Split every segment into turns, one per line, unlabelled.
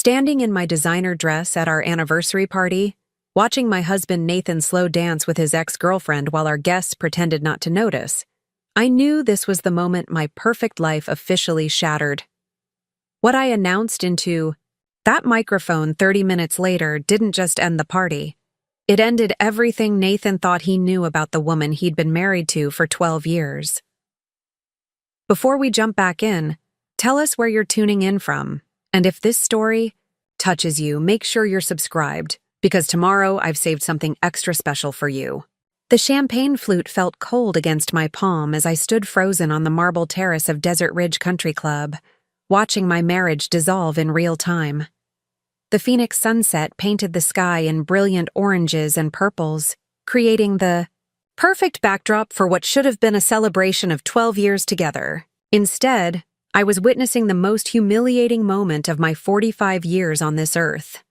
Standing in my designer dress at our anniversary party, watching my husband Nathan slow dance with his ex-girlfriend while our guests pretended not to notice, I knew this was the moment my perfect life officially shattered. What I announced into that microphone 30 minutes later didn't just end the party. It ended everything Nathan thought he knew about the woman he'd been married to for 12 years. Before we jump back in, tell us where you're tuning in from. And if this story touches you, make sure you're subscribed, because tomorrow I've saved something extra special for you. The champagne flute felt cold against my palm as I stood frozen on the marble terrace of Desert Ridge Country Club, watching my marriage dissolve in real time. The Phoenix sunset painted the sky in brilliant oranges and purples, creating the perfect backdrop for what should have been a celebration of 12 years together. Instead, I was witnessing the most humiliating moment of my 45 years on this earth.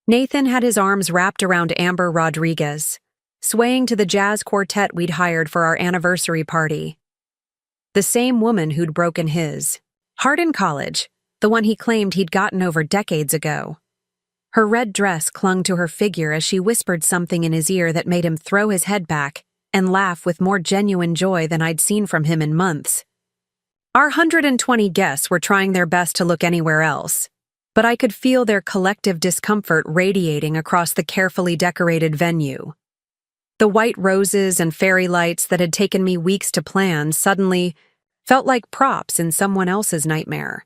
Nathan had his arms wrapped around Amber Rodriguez, swaying to the jazz quartet we'd hired for our anniversary party. The same woman who'd broken his heart in college, the one he claimed he'd gotten over decades ago. Her red dress clung to her figure as she whispered something in his ear that made him throw his head back and laugh with more genuine joy than I'd seen from him in months. Our 120 guests were trying their best to look anywhere else, but I could feel their collective discomfort radiating across the carefully decorated venue. The white roses and fairy lights that had taken me weeks to plan suddenly felt like props in someone else's nightmare.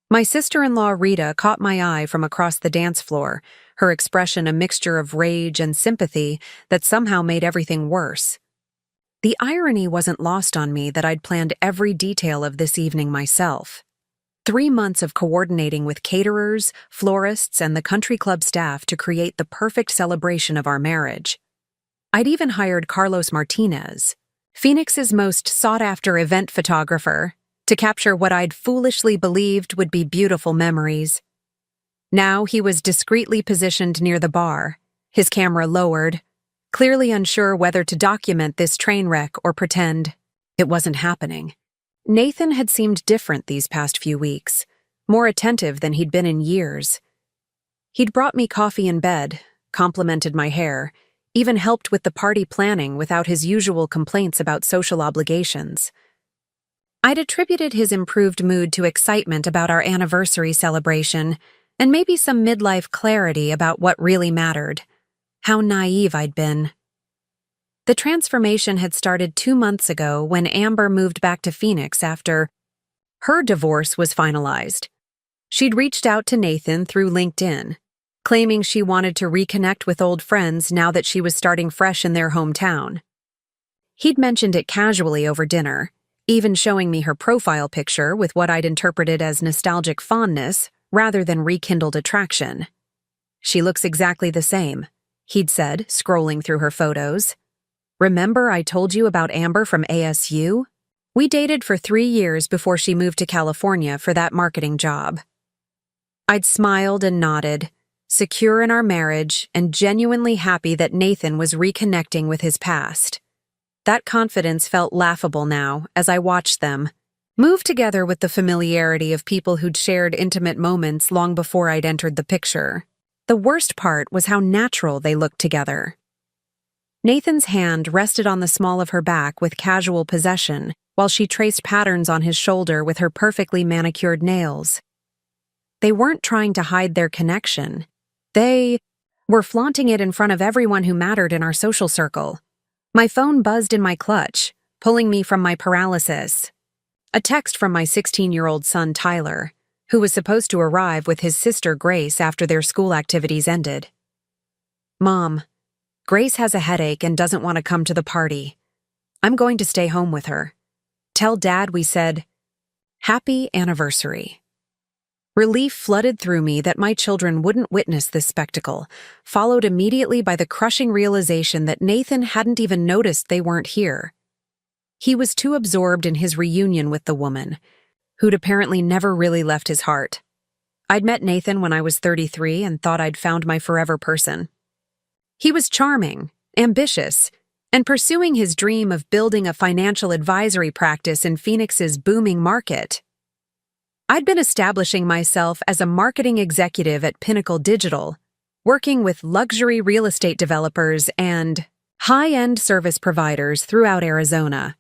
My sister-in-law Rita caught my eye from across the dance floor, her expression a mixture of rage and sympathy that somehow made everything worse. The irony wasn't lost on me that I'd planned every detail of this evening myself. 3 months of coordinating with caterers, florists, and the country club staff to create the perfect celebration of our marriage. I'd even hired Carlos Martinez, Phoenix's most sought-after event photographer, to capture what I'd foolishly believed would be beautiful memories. Now he was discreetly positioned near the bar, his camera lowered, clearly unsure whether to document this train wreck or pretend it wasn't happening. Nathan had seemed different these past few weeks, more attentive than he'd been in years. He'd brought me coffee in bed, complimented my hair, even helped with the party planning without his usual complaints about social obligations. I'd attributed his improved mood to excitement about our anniversary celebration and maybe some midlife clarity about what really mattered. How naive I'd been. The transformation had started 2 months ago when Amber moved back to Phoenix after her divorce was finalized. She'd reached out to Nathan through LinkedIn, claiming she wanted to reconnect with old friends now that she was starting fresh in their hometown. He'd mentioned it casually over dinner, even showing me her profile picture with what I'd interpreted as nostalgic fondness rather than rekindled attraction. "She looks exactly the same," he'd said, scrolling through her photos. "Remember I told you about Amber from ASU? We dated for 3 years before she moved to California for that marketing job." I'd smiled and nodded, secure in our marriage and genuinely happy that Nathan was reconnecting with his past. That confidence felt laughable now as I watched them, move together with the familiarity of people who'd shared intimate moments long before I'd entered the picture. The worst part was how natural they looked together. Nathan's hand rested on the small of her back with casual possession, while she traced patterns on his shoulder with her perfectly manicured nails. They weren't trying to hide their connection. They were flaunting it in front of everyone who mattered in our social circle. My phone buzzed in my clutch, pulling me from my paralysis. A text from my 16-year-old son Tyler, who was supposed to arrive with his sister Grace after their school activities ended. "Mom, Grace has a headache and doesn't want to come to the party. I'm going to stay home with her. Tell Dad we said, happy anniversary." Relief flooded through me that my children wouldn't witness this spectacle, followed immediately by the crushing realization that Nathan hadn't even noticed they weren't here. He was too absorbed in his reunion with the woman, who'd apparently never really left his heart. I'd met Nathan when I was 33 and thought I'd found my forever person. He was charming, ambitious, and pursuing his dream of building a financial advisory practice in Phoenix's booming market. I'd been establishing myself as a marketing executive at Pinnacle Digital, working with luxury real estate developers and high-end service providers throughout Arizona.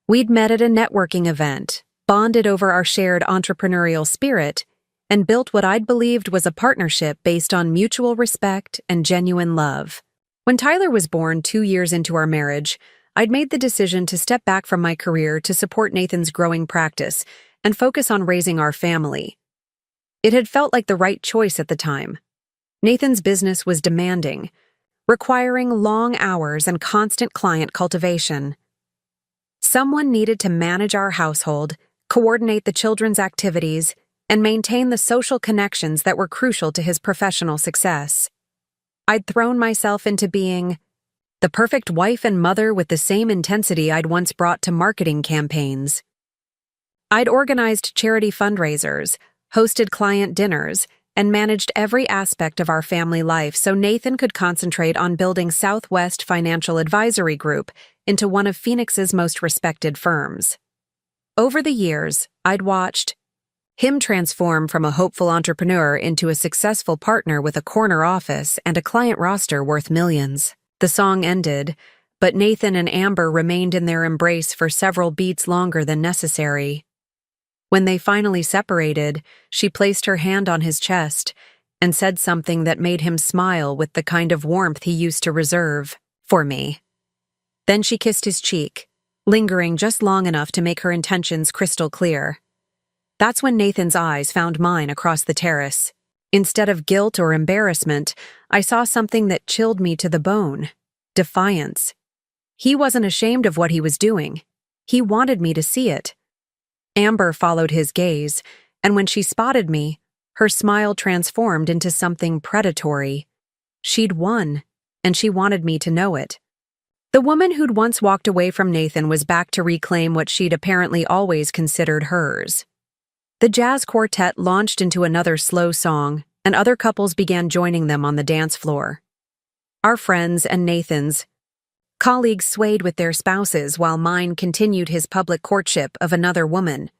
We'd met at a networking event, bonded over our shared entrepreneurial spirit, and built what I'd believed was a partnership based on mutual respect and genuine love. When Tyler was born 2 years into our marriage, I'd made the decision to step back from my career to support Nathan's growing practice and focus on raising our family. It had felt like the right choice at the time. Nathan's business was demanding, requiring long hours and constant client cultivation. Someone needed to manage our household, coordinate the children's activities, and maintain the social connections that were crucial to his professional success. I'd thrown myself into being the perfect wife and mother with the same intensity I'd once brought to marketing campaigns. I'd organized charity fundraisers, hosted client dinners, and managed every aspect of our family life so Nathan could concentrate on building Southwest Financial Advisory Group into one of Phoenix's most respected firms. Over the years, I'd watched him transform from a hopeful entrepreneur into a successful partner with a corner office and a client roster worth millions. The song ended, but Nathan and Amber remained in their embrace for several beats longer than necessary. When they finally separated, she placed her hand on his chest and said something that made him smile with the kind of warmth he used to reserve for me. Then she kissed his cheek, lingering just long enough to make her intentions crystal clear. That's when Nathan's eyes found mine across the terrace. Instead of guilt or embarrassment, I saw something that chilled me to the bone: defiance. He wasn't ashamed of what he was doing. He wanted me to see it. Amber followed his gaze, and when she spotted me, her smile transformed into something predatory. She'd won, and she wanted me to know it. The woman who'd once walked away from Nathan was back to reclaim what she'd apparently always considered hers. The jazz quartet launched into another slow song, and other couples began joining them on the dance floor. Our friends and Nathan's colleagues swayed with their spouses while mine continued his public courtship of another woman.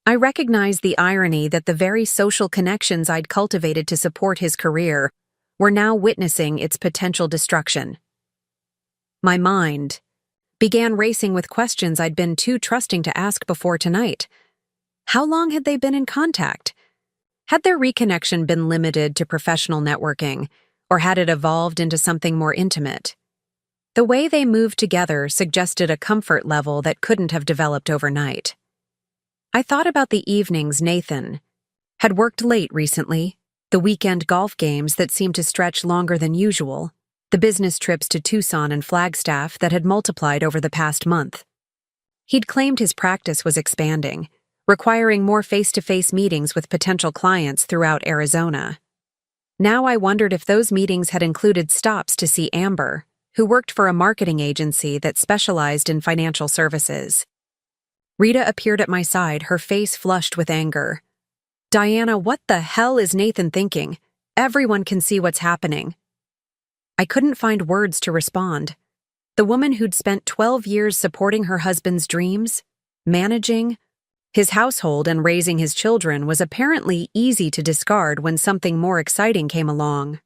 I recognized the irony that the very social connections I'd cultivated to support his career were now witnessing its potential destruction. My mind began racing with questions I'd been too trusting to ask before tonight. How long had they been in contact? Had their reconnection been limited to professional networking, or had it evolved into something more intimate? The way they moved together suggested a comfort level that couldn't have developed overnight. I thought about the evenings Nathan had worked late recently, the weekend golf games that seemed to stretch longer than usual, the business trips to Tucson and Flagstaff that had multiplied over the past month. He'd claimed his practice was expanding, requiring more face-to-face meetings with potential clients throughout Arizona. Now I wondered if those meetings had included stops to see Amber, who worked for a marketing agency that specialized in financial services. Rita appeared at my side, her face flushed with anger. "Diana, what the hell is Nathan thinking? Everyone can see what's happening." I couldn't find words to respond. The woman who'd spent 12 years supporting her husband's dreams, managing his household and raising his children was apparently easy to discard when something more exciting came along.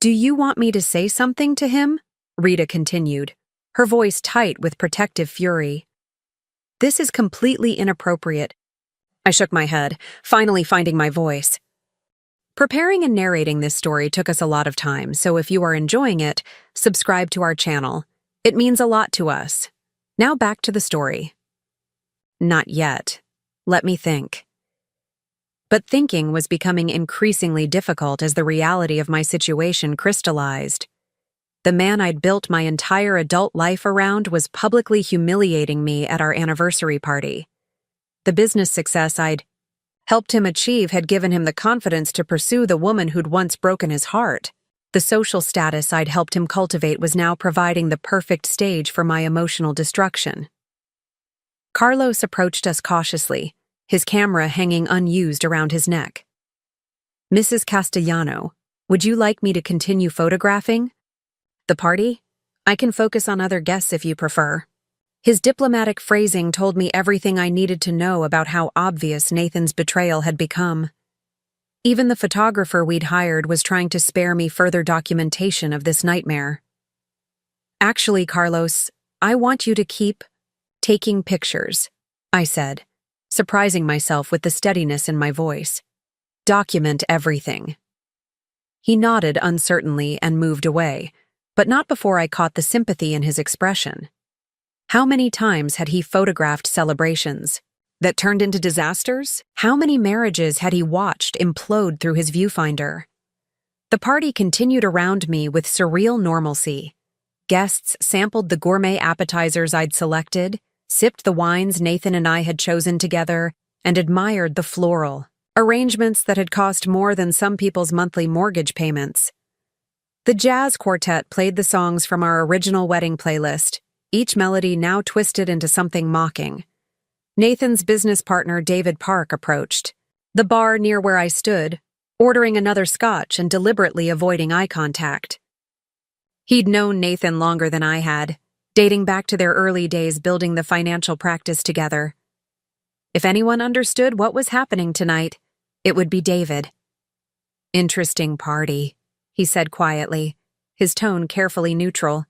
"Do you want me to say something to him?" Rita continued, her voice tight with protective fury. "This is completely inappropriate." I shook my head, finally finding my voice. Preparing and narrating this story took us a lot of time, so if you are enjoying it, subscribe to our channel. It means a lot to us. Now back to the story. Not yet. Let me think. But thinking was becoming increasingly difficult as the reality of my situation crystallized. The man I'd built my entire adult life around was publicly humiliating me at our anniversary party. The business success I'd helped him achieve had given him the confidence to pursue the woman who'd once broken his heart. The social status I'd helped him cultivate was now providing the perfect stage for my emotional destruction. Carlos approached us cautiously, his camera hanging unused around his neck. "Mrs. Castellano, would you like me to continue photographing the party? I can focus on other guests if you prefer." His diplomatic phrasing told me everything I needed to know about how obvious Nathan's betrayal had become. Even the photographer we'd hired was trying to spare me further documentation of this nightmare. "Actually, Carlos, I want you to keep taking pictures," I said, surprising myself with the steadiness in my voice. "Document everything." He nodded uncertainly and moved away, but not before I caught the sympathy in his expression. How many times had he photographed celebrations that turned into disasters? How many marriages had he watched implode through his viewfinder? The party continued around me with surreal normalcy. Guests sampled the gourmet appetizers I'd selected, sipped the wines Nathan and I had chosen together, and admired the floral arrangements that had cost more than some people's monthly mortgage payments. The jazz quartet played the songs from our original wedding playlist, each melody now twisted into something mocking. Nathan's business partner, David Park, approached the bar near where I stood, ordering another scotch and deliberately avoiding eye contact. He'd known Nathan longer than I had, dating back to their early days building the financial practice together. If anyone understood what was happening tonight, it would be David. "Interesting party," he said quietly, his tone carefully neutral.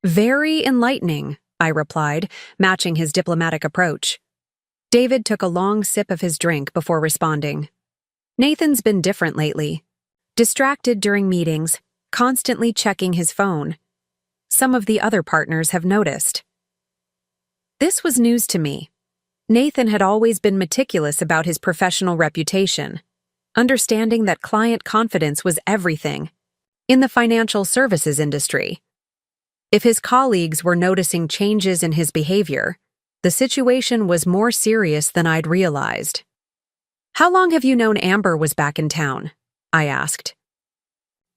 "Very enlightening," I replied, matching his diplomatic approach. David took a long sip of his drink before responding. "Nathan's been different lately. Distracted during meetings, constantly checking his phone. Some of the other partners have noticed." This was news to me. Nathan had always been meticulous about his professional reputation, understanding that client confidence was everything in the financial services industry. If his colleagues were noticing changes in his behavior, the situation was more serious than I'd realized. "How long have you known Amber was back in town?" I asked.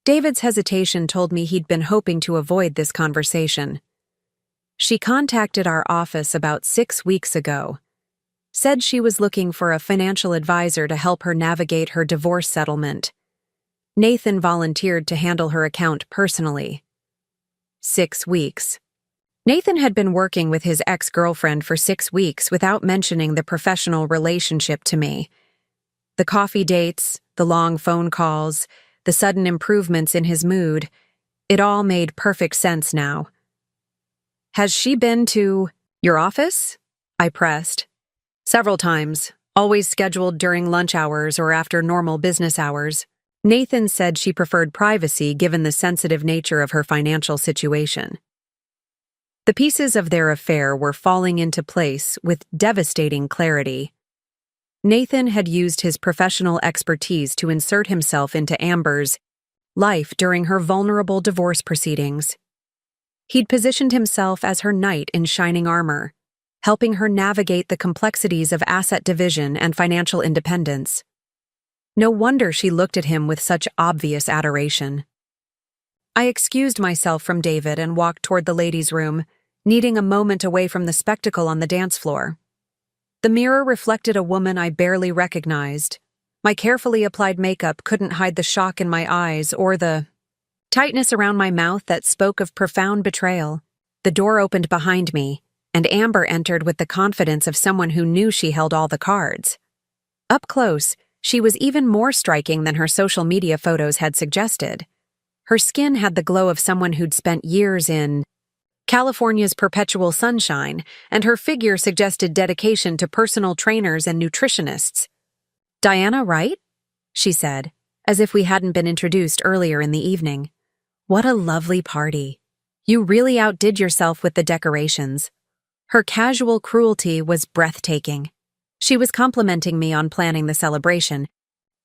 David's hesitation told me he'd been hoping to avoid this conversation. "She contacted our office about 6 weeks ago. Said she was looking for a financial advisor to help her navigate her divorce settlement. Nathan volunteered to handle her account personally." 6 weeks. Nathan had been working with his ex-girlfriend for 6 weeks without mentioning the professional relationship to me. The coffee dates, the long phone calls, the sudden improvements in his mood, it all made perfect sense now. "Has she been to your office?" I pressed. "Several times, always scheduled during lunch hours or after normal business hours." Nathan said she preferred privacy given the sensitive nature of her financial situation. The pieces of their affair were falling into place with devastating clarity. Nathan had used his professional expertise to insert himself into Amber's life during her vulnerable divorce proceedings. He'd positioned himself as her knight in shining armor, helping her navigate the complexities of asset division and financial independence. No wonder she looked at him with such obvious adoration. I excused myself from David and walked toward the ladies' room, needing a moment away from the spectacle on the dance floor. The mirror reflected a woman I barely recognized. My carefully applied makeup couldn't hide the shock in my eyes or the tightness around my mouth that spoke of profound betrayal. The door opened behind me, and Amber entered with the confidence of someone who knew she held all the cards. Up close, she was even more striking than her social media photos had suggested. Her skin had the glow of someone who'd spent years in California's perpetual sunshine, and her figure suggested dedication to personal trainers and nutritionists. "Diana, right?" she said, as if we hadn't been introduced earlier in the evening. "What a lovely party. You really outdid yourself with the decorations." Her casual cruelty was breathtaking. She was complimenting me on planning the celebration,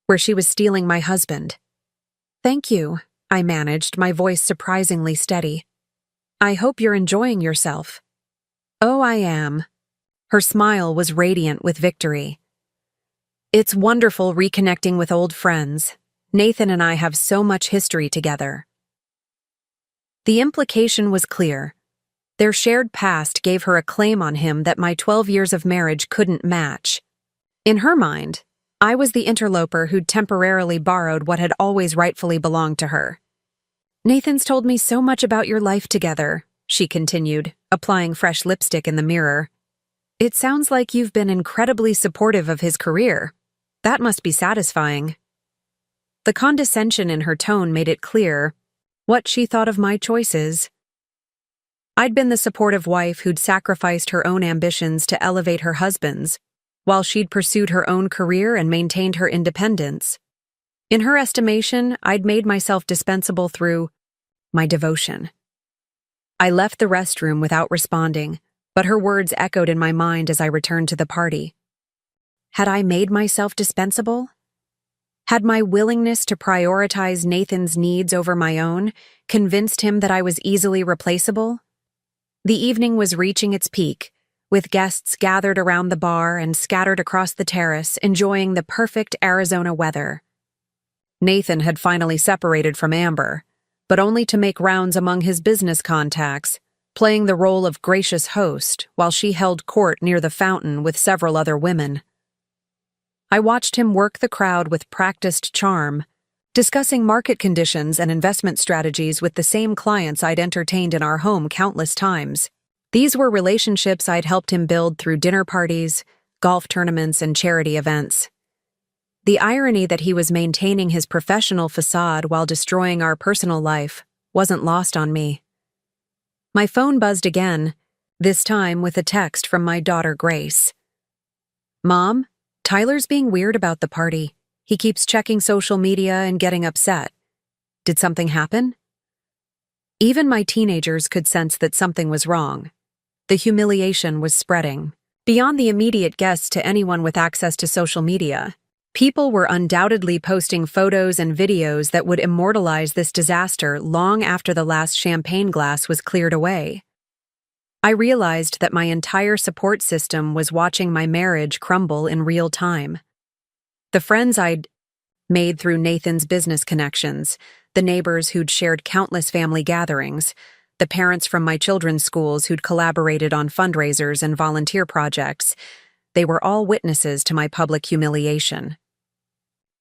where she was stealing my husband. "Thank you," I managed, my voice surprisingly steady. "I hope you're enjoying yourself." "Oh, I am." Her smile was radiant with victory. "It's wonderful reconnecting with old friends. Nathan and I have so much history together." The implication was clear. Their shared past gave her a claim on him that my 12 years of marriage couldn't match. In her mind, I was the interloper who'd temporarily borrowed what had always rightfully belonged to her. "Nathan's told me so much about your life together," she continued, applying fresh lipstick in the mirror. "It sounds like you've been incredibly supportive of his career. That must be satisfying." The condescension in her tone made it clear what she thought of my choices. I'd been the supportive wife who'd sacrificed her own ambitions to elevate her husband's, while she'd pursued her own career and maintained her independence. In her estimation, I'd made myself dispensable through my devotion. I left the restroom without responding, but her words echoed in my mind as I returned to the party. Had I made myself dispensable? Had my willingness to prioritize Nathan's needs over my own convinced him that I was easily replaceable? The evening was reaching its peak, with guests gathered around the bar and scattered across the terrace, enjoying the perfect Arizona weather. Nathan had finally separated from Amber, but only to make rounds among his business contacts, playing the role of gracious host while she held court near the fountain with several other women. I watched him work the crowd with practiced charm, discussing market conditions and investment strategies with the same clients I'd entertained in our home countless times. These were relationships I'd helped him build through dinner parties, golf tournaments, and charity events. The irony that he was maintaining his professional facade while destroying our personal life wasn't lost on me. My phone buzzed again, this time with a text from my daughter Grace. "Mom, Tyler's being weird about the party. He keeps checking social media and getting upset. Did something happen?" Even my teenagers could sense that something was wrong. The humiliation was spreading. Beyond the immediate guests to anyone with access to social media, people were undoubtedly posting photos and videos that would immortalize this disaster long after the last champagne glass was cleared away. I realized that my entire support system was watching my marriage crumble in real time. The friends I'd made through Nathan's business connections, the neighbors who'd shared countless family gatherings, the parents from my children's schools who'd collaborated on fundraisers and volunteer projects, they were all witnesses to my public humiliation.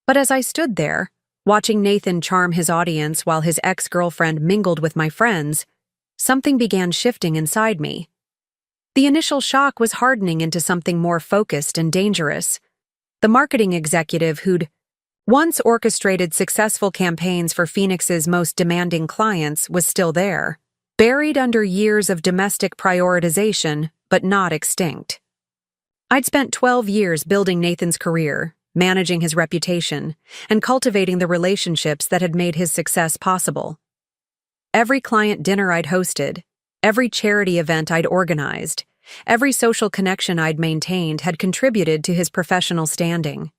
But as I stood there, watching Nathan charm his audience while his ex-girlfriend mingled with my friends, something began shifting inside me. The initial shock was hardening into something more focused and dangerous. The marketing executive who'd once orchestrated successful campaigns for Phoenix's most demanding clients was still there, buried under years of domestic prioritization, but not extinct. I'd spent 12 years building Nathan's career, managing his reputation, and cultivating the relationships that had made his success possible. Every client dinner I'd hosted, every charity event I'd organized, every social connection I'd maintained had contributed to his professional standing.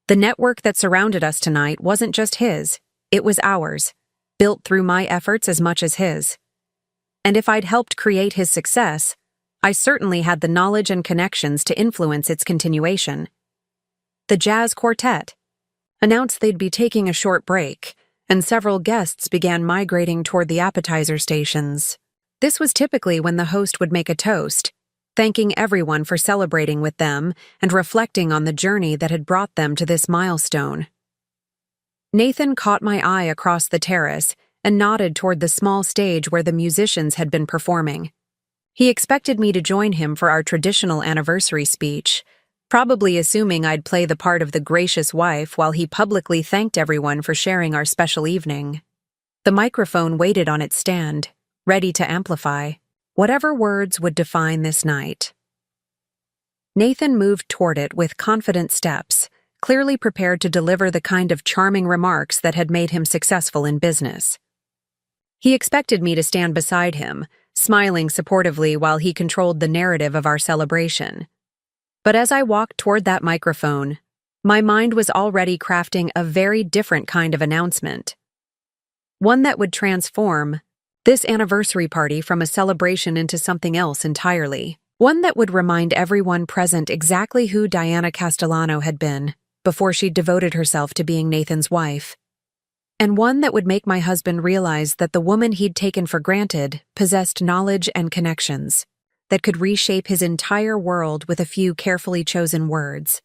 The network that surrounded us tonight wasn't just his, it was ours, built through my efforts as much as his. And if I'd helped create his success, I certainly had the knowledge and connections to influence its continuation. The jazz quartet announced they'd be taking a short break, and several guests began migrating toward the appetizer stations. This was typically when the host would make a toast, thanking everyone for celebrating with them and reflecting on the journey that had brought them to this milestone. Nathan caught my eye across the terrace and nodded toward the small stage where the musicians had been performing. He expected me to join him for our traditional anniversary speech, probably assuming I'd play the part of the gracious wife while he publicly thanked everyone for sharing our special evening. The microphone waited on its stand, ready to amplify whatever words would define this night. Nathan moved toward it with confident steps, clearly prepared to deliver the kind of charming remarks that had made him successful in business. He expected me to stand beside him, smiling supportively while he controlled the narrative of our celebration. But as I walked toward that microphone, my mind was already crafting a very different kind of announcement. One that would transform this anniversary party from a celebration into something else entirely. One that would remind everyone present exactly who Diana Castellano had been before she'd devoted herself to being Nathan's wife. And one that would make my husband realize that the woman he'd taken for granted possessed knowledge and connections that could reshape his entire world with a few carefully chosen words.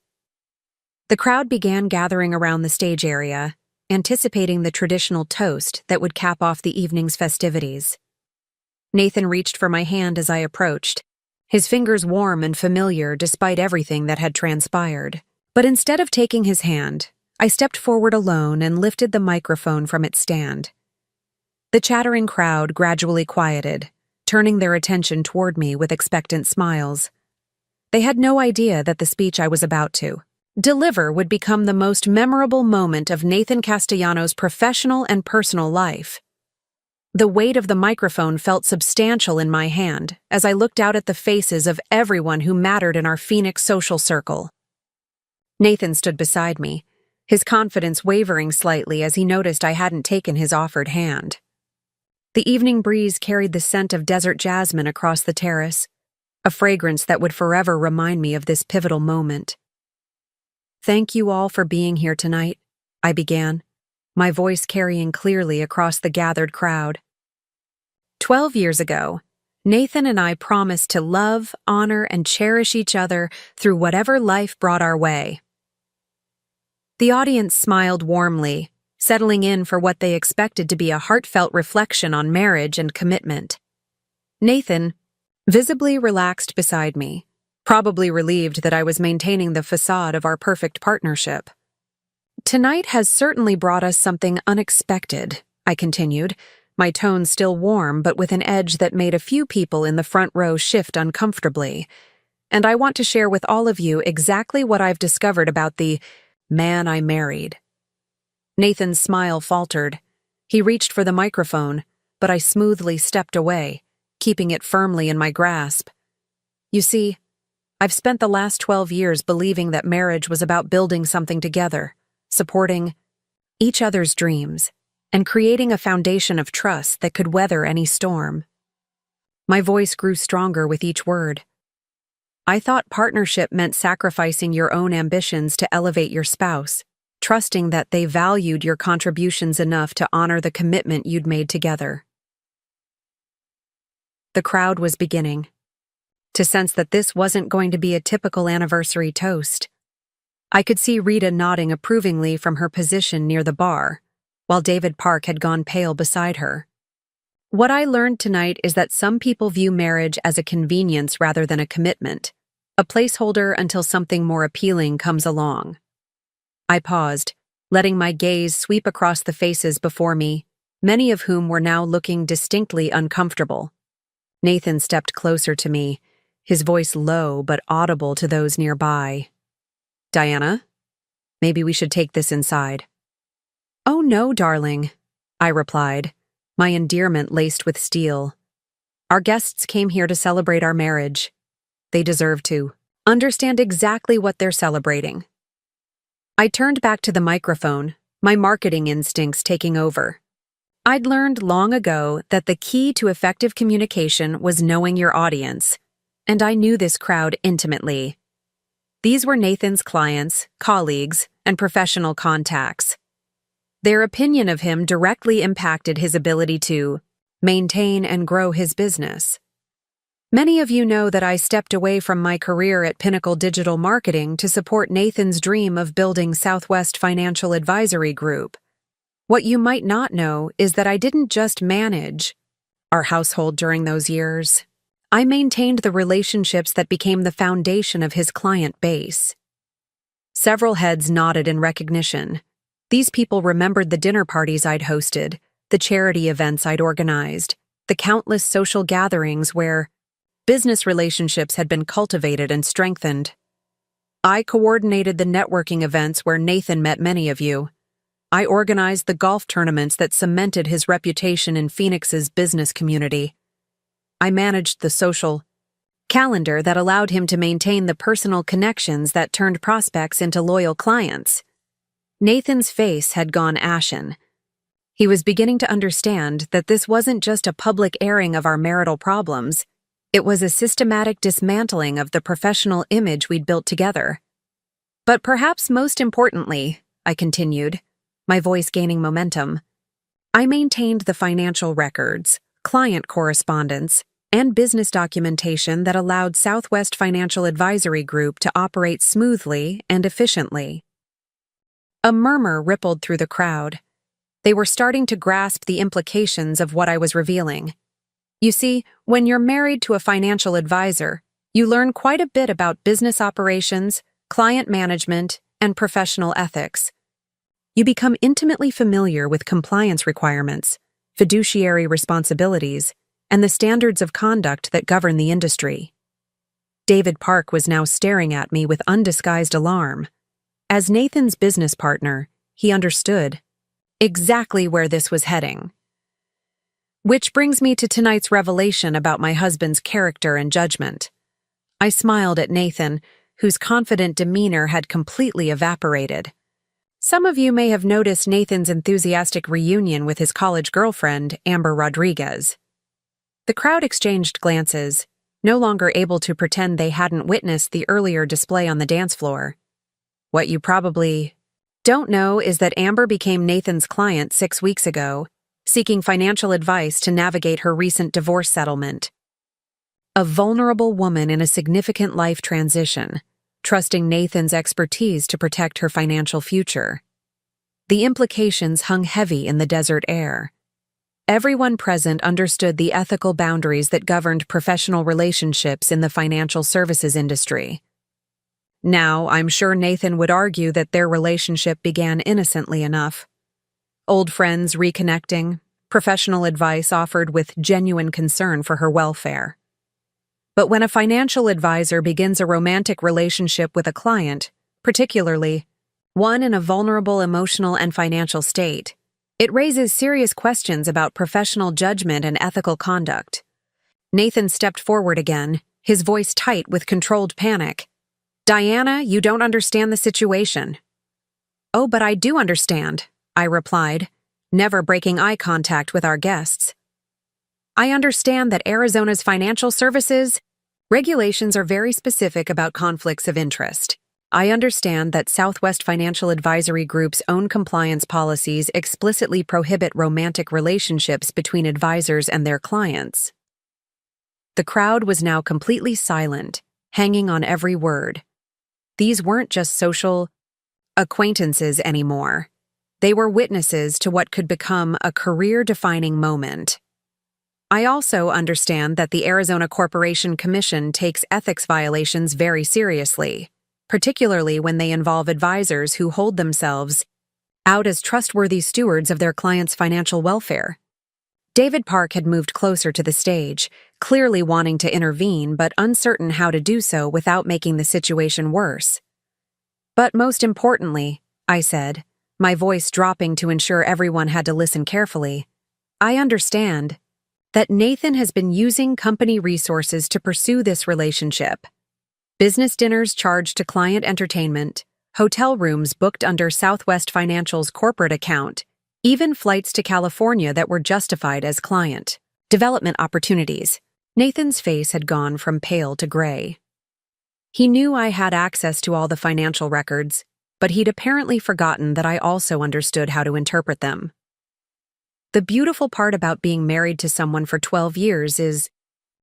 The crowd began gathering around the stage area, anticipating the traditional toast that would cap off the evening's festivities. Nathan reached for my hand as I approached, his fingers warm and familiar despite everything that had transpired. But instead of taking his hand, I stepped forward alone and lifted the microphone from its stand. The chattering crowd gradually quieted, turning their attention toward me with expectant smiles. They had no idea that the speech I was about to deliver would become the most memorable moment of Nathan Castellanos' professional and personal life. The weight of the microphone felt substantial in my hand as I looked out at the faces of everyone who mattered in our Phoenix social circle. Nathan stood beside me, his confidence wavering slightly as he noticed I hadn't taken his offered hand. The evening breeze carried the scent of desert jasmine across the terrace, a fragrance that would forever remind me of this pivotal moment. "Thank you all for being here tonight," I began, my voice carrying clearly across the gathered crowd. 12 years ago, Nathan and I promised to love, honor, and cherish each other through whatever life brought our way. The audience smiled warmly, settling in for what they expected to be a heartfelt reflection on marriage and commitment. Nathan, visibly relaxed beside me, probably relieved that I was maintaining the facade of our perfect partnership. "Tonight has certainly brought us something unexpected," I continued, my tone still warm but with an edge that made a few people in the front row shift uncomfortably. "And I want to share with all of you exactly what I've discovered about the man I married." Nathan's smile faltered. He reached for the microphone, but I smoothly stepped away, keeping it firmly in my grasp. "You see, I've spent the last 12 years believing that marriage was about building something together, supporting each other's dreams, and creating a foundation of trust that could weather any storm." My voice grew stronger with each word. "I thought partnership meant sacrificing your own ambitions to elevate your spouse, trusting that they valued your contributions enough to honor the commitment you'd made together." The crowd was beginning to sense that this wasn't going to be a typical anniversary toast. I could see Rita nodding approvingly from her position near the bar, while David Park had gone pale beside her. What I learned tonight is that some people view marriage as a convenience rather than a commitment, a placeholder until something more appealing comes along. I paused, letting my gaze sweep across the faces before me, many of whom were now looking distinctly uncomfortable. Nathan stepped closer to me, his voice low but audible to those nearby. "Diana, maybe we should take this inside." "Oh no, darling," I replied, my endearment laced with steel. "Our guests came here to celebrate our marriage. They deserve to understand exactly what they're celebrating." I turned back to the microphone, my marketing instincts taking over. I'd learned long ago that the key to effective communication was knowing your audience, and I knew this crowd intimately. These were Nathan's clients, colleagues, and professional contacts. Their opinion of him directly impacted his ability to maintain and grow his business. Many of you know that I stepped away from my career at Pinnacle Digital Marketing to support Nathan's dream of building Southwest Financial Advisory Group. What you might not know is that I didn't just manage our household during those years. I maintained the relationships that became the foundation of his client base. Several heads nodded in recognition. These people remembered the dinner parties I'd hosted, the charity events I'd organized, the countless social gatherings where business relationships had been cultivated and strengthened. I coordinated the networking events where Nathan met many of you. I organized the golf tournaments that cemented his reputation in Phoenix's business community. I managed the social calendar that allowed him to maintain the personal connections that turned prospects into loyal clients. Nathan's face had gone ashen. He was beginning to understand that this wasn't just a public airing of our marital problems. It was a systematic dismantling of the professional image we'd built together. But perhaps most importantly, I continued, my voice gaining momentum, I maintained the financial records, client correspondence, and business documentation that allowed Southwest Financial Advisory Group to operate smoothly and efficiently. A murmur rippled through the crowd. They were starting to grasp the implications of what I was revealing. You see, when you're married to a financial advisor, you learn quite a bit about business operations, client management, and professional ethics. You become intimately familiar with compliance requirements, fiduciary responsibilities, and the standards of conduct that govern the industry. David Park was now staring at me with undisguised alarm. As Nathan's business partner, he understood exactly where this was heading. Which brings me to tonight's revelation about my husband's character and judgment. I smiled at Nathan, whose confident demeanor had completely evaporated. Some of you may have noticed Nathan's enthusiastic reunion with his college girlfriend, Amber Rodriguez. The crowd exchanged glances, no longer able to pretend they hadn't witnessed the earlier display on the dance floor. What you probably don't know is that Amber became Nathan's client 6 weeks ago, seeking financial advice to navigate her recent divorce settlement. A vulnerable woman in a significant life transition, trusting Nathan's expertise to protect her financial future. The implications hung heavy in the desert air. Everyone present understood the ethical boundaries that governed professional relationships in the financial services industry. Now, I'm sure Nathan would argue that their relationship began innocently enough. Old friends reconnecting, professional advice offered with genuine concern for her welfare. But when a financial advisor begins a romantic relationship with a client, particularly one in a vulnerable emotional and financial state, it raises serious questions about professional judgment and ethical conduct. Nathan stepped forward again, his voice tight with controlled panic. "Diana, you don't understand the situation." "Oh, but I do understand," I replied, never breaking eye contact with our guests. "I understand that Arizona's financial services regulations are very specific about conflicts of interest. I understand that Southwest Financial Advisory Group's own compliance policies explicitly prohibit romantic relationships between advisors and their clients." The crowd was now completely silent, hanging on every word. These weren't just social acquaintances anymore. They were witnesses to what could become a career-defining moment. I also understand that the Arizona Corporation Commission takes ethics violations very seriously, particularly when they involve advisors who hold themselves out as trustworthy stewards of their clients' financial welfare. David Park had moved closer to the stage, clearly wanting to intervene but uncertain how to do so without making the situation worse. "But most importantly," I said, my voice dropping to ensure everyone had to listen carefully, "I understand that Nathan has been using company resources to pursue this relationship. Business dinners charged to client entertainment, hotel rooms booked under Southwest Financial's corporate account, even flights to California that were justified as client development opportunities." Nathan's face had gone from pale to gray. He knew I had access to all the financial records, but he'd apparently forgotten that I also understood how to interpret them. The beautiful part about being married to someone for 12 years is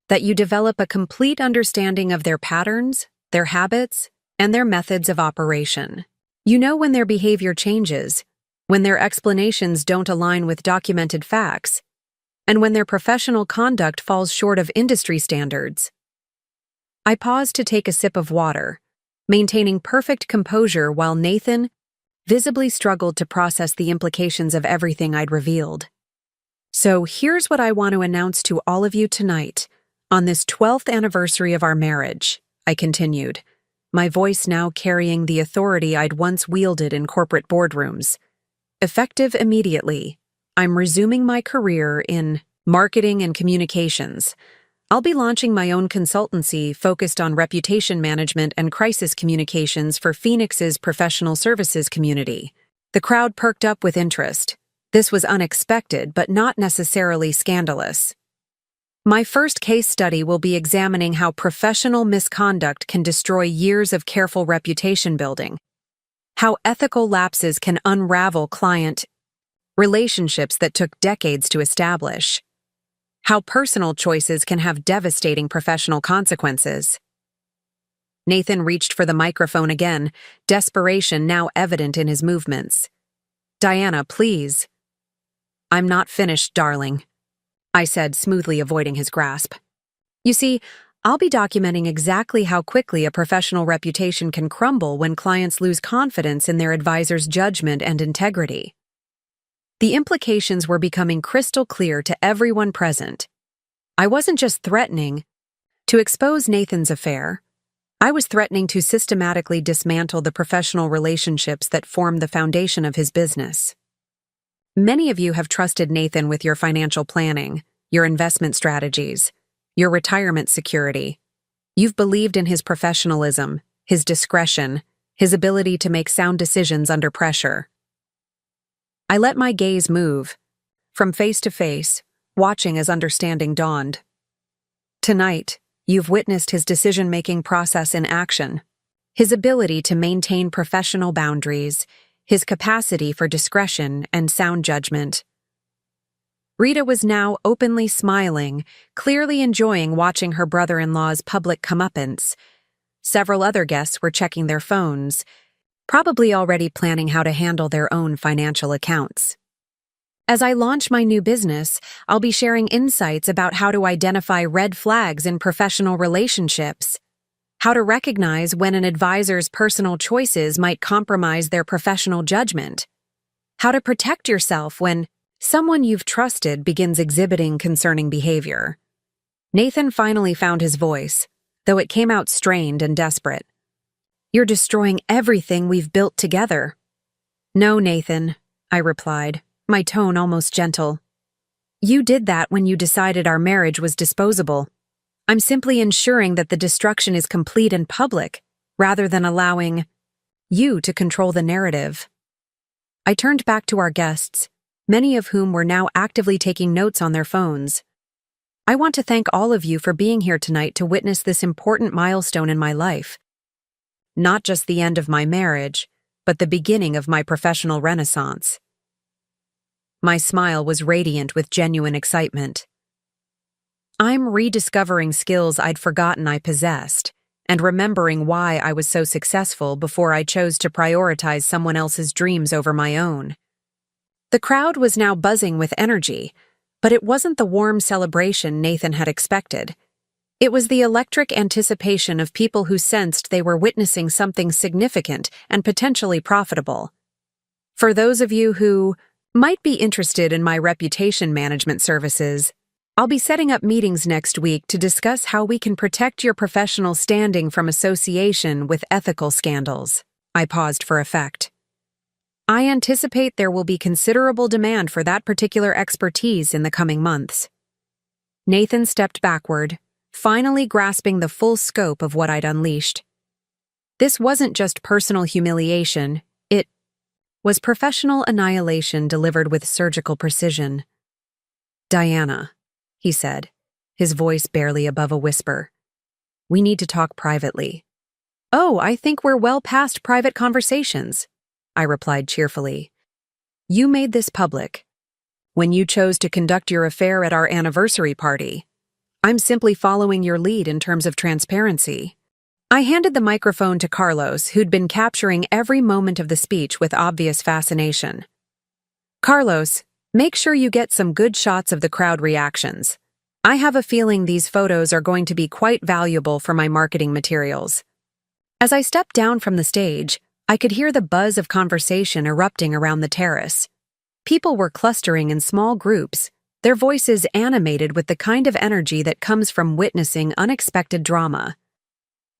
that you develop a complete understanding of their patterns, their habits, and their methods of operation. You know when their behavior changes, when their explanations don't align with documented facts, and when their professional conduct falls short of industry standards. I paused to take a sip of water, maintaining perfect composure while Nathan visibly struggled to process the implications of everything I'd revealed. "So here's what I want to announce to all of you tonight, on this 12th anniversary of our marriage," I continued, my voice now carrying the authority I'd once wielded in corporate boardrooms. "Effective immediately, I'm resuming my career in marketing and communications. I'll be launching my own consultancy focused on reputation management and crisis communications for Phoenix's professional services community." The crowd perked up with interest. This was unexpected, but not necessarily scandalous. "My first case study will be examining how professional misconduct can destroy years of careful reputation building, how ethical lapses can unravel client relationships that took decades to establish, how personal choices can have devastating professional consequences." Nathan reached for the microphone again, desperation now evident in his movements. "Diana, please." "I'm not finished, darling." I said, smoothly avoiding his grasp. You see, I'll be documenting exactly how quickly a professional reputation can crumble when clients lose confidence in their advisor's judgment and integrity. The implications were becoming crystal clear to everyone present. I wasn't just threatening to expose Nathan's affair. I was threatening to systematically dismantle the professional relationships that form the foundation of his business. Many of you have trusted Nathan with your financial planning, your investment strategies, your retirement security. You've believed in his professionalism, his discretion, his ability to make sound decisions under pressure. I let my gaze move, from face to face, watching as understanding dawned. Tonight, you've witnessed his decision-making process in action, his ability to maintain professional boundaries, his capacity for discretion and sound judgment. Rita was now openly smiling, clearly enjoying watching her brother-in-law's public comeuppance. Several other guests were checking their phones, probably already planning how to handle their own financial accounts. As I launch my new business, I'll be sharing insights about how to identify red flags in professional relationships, how to recognize when an advisor's personal choices might compromise their professional judgment, how to protect yourself when someone you've trusted begins exhibiting concerning behavior. Nathan finally found his voice, though it came out strained and desperate. You're destroying everything we've built together. No, Nathan, I replied, my tone almost gentle. You did that when you decided our marriage was disposable. I'm simply ensuring that the destruction is complete and public, rather than allowing you to control the narrative. I turned back to our guests, many of whom were now actively taking notes on their phones. I want to thank all of you for being here tonight to witness this important milestone in my life. Not just the end of my marriage, but the beginning of my professional renaissance. My smile was radiant with genuine excitement. I'm rediscovering skills I'd forgotten I possessed, and remembering why I was so successful before I chose to prioritize someone else's dreams over my own. The crowd was now buzzing with energy, but it wasn't the warm celebration Nathan had expected. It was the electric anticipation of people who sensed they were witnessing something significant and potentially profitable. For those of you who might be interested in my reputation management services, I'll be setting up meetings next week to discuss how we can protect your professional standing from association with ethical scandals. I paused for effect. I anticipate there will be considerable demand for that particular expertise in the coming months. Nathan stepped backward, finally grasping the full scope of what I'd unleashed. This wasn't just personal humiliation, it was professional annihilation delivered with surgical precision. Diana, he said, his voice barely above a whisper. We need to talk privately. Oh, I think we're well past private conversations, I replied cheerfully. You made this public. When you chose to conduct your affair at our anniversary party, I'm simply following your lead in terms of transparency. I handed the microphone to Carlos, who'd been capturing every moment of the speech with obvious fascination. Carlos, make sure you get some good shots of the crowd reactions. I have a feeling these photos are going to be quite valuable for my marketing materials. As I stepped down from the stage, I could hear the buzz of conversation erupting around the terrace. People were clustering in small groups, their voices animated with the kind of energy that comes from witnessing unexpected drama.